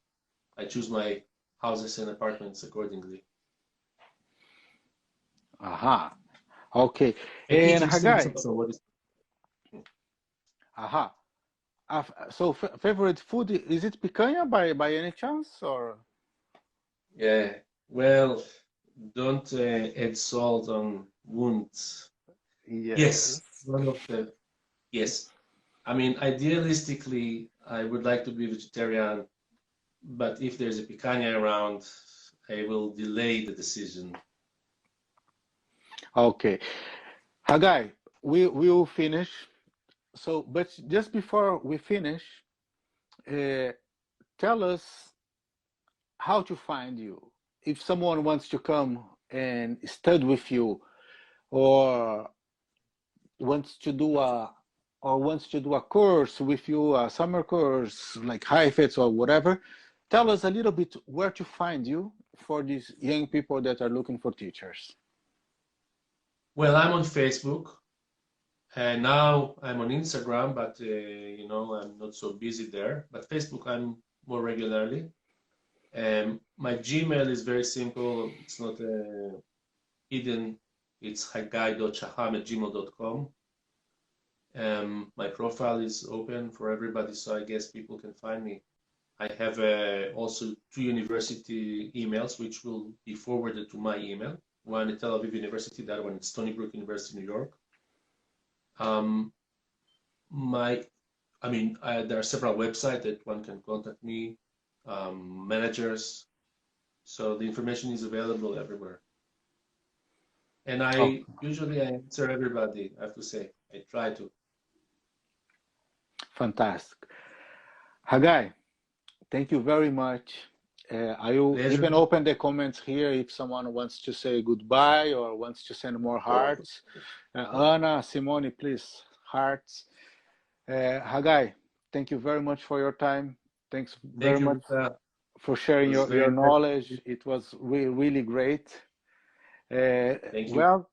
Speaker 1: I choose my houses and apartments accordingly.
Speaker 2: Aha. Okay.
Speaker 1: And
Speaker 2: And
Speaker 1: eating things
Speaker 2: Hagai,
Speaker 1: also. What is?
Speaker 2: aha. So favorite food, is it picanha by any chance or?
Speaker 1: Yeah. Well, don't add salt on wounds.
Speaker 2: Yes.
Speaker 1: Yes, one of the yes. I mean, idealistically, I would like to be vegetarian, but if there's a picanha around, I will delay the decision.
Speaker 2: Okay. Hagai, we will finish. So, but just before we finish, uh, tell us how to find you. If someone wants to come and study with you, or wants to do a course with you, a summer course like HiFits or whatever, tell us a little bit where to find you for these young people that are looking for teachers.
Speaker 1: Well, I'm on Facebook, and now I'm on Instagram, but I'm not so busy there. But Facebook, I'm more regularly. My Gmail is very simple. It's not hidden. It's hagai.shaham@gmail.com. My profile is open for everybody, so I guess people can find me. I have also 2 university emails, which will be forwarded to my email. One at Tel Aviv University, the other one at Stony Brook University, New York. There are several websites that one can contact me, managers. So the information is available everywhere. And
Speaker 2: Oh,
Speaker 1: I usually answer everybody, I have to say. I try to.
Speaker 2: fantastic. Hagai, thank you very much. I will
Speaker 1: Pleasure.
Speaker 2: even open the comments here if someone wants to say goodbye or wants to send more hearts. Anna, Simone, please, hearts. Hagai, thank you very much for your time. Thanks very
Speaker 1: Thank you,
Speaker 2: much
Speaker 1: Ruda.
Speaker 2: for sharing
Speaker 1: It was
Speaker 2: your
Speaker 1: very
Speaker 2: knowledge.
Speaker 1: nice.
Speaker 2: It was really great.
Speaker 1: Thank you.
Speaker 2: Well,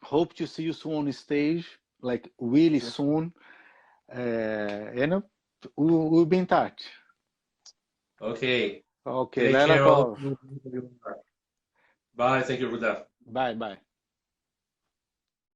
Speaker 2: hope to see you soon on stage, like really
Speaker 1: Sure.
Speaker 2: soon. We'll be in touch.
Speaker 1: Okay.
Speaker 2: Okay,
Speaker 1: Take
Speaker 2: Lela
Speaker 1: care all.
Speaker 2: Tov.
Speaker 1: Bye. Thank you, Ruda.
Speaker 2: Bye, bye.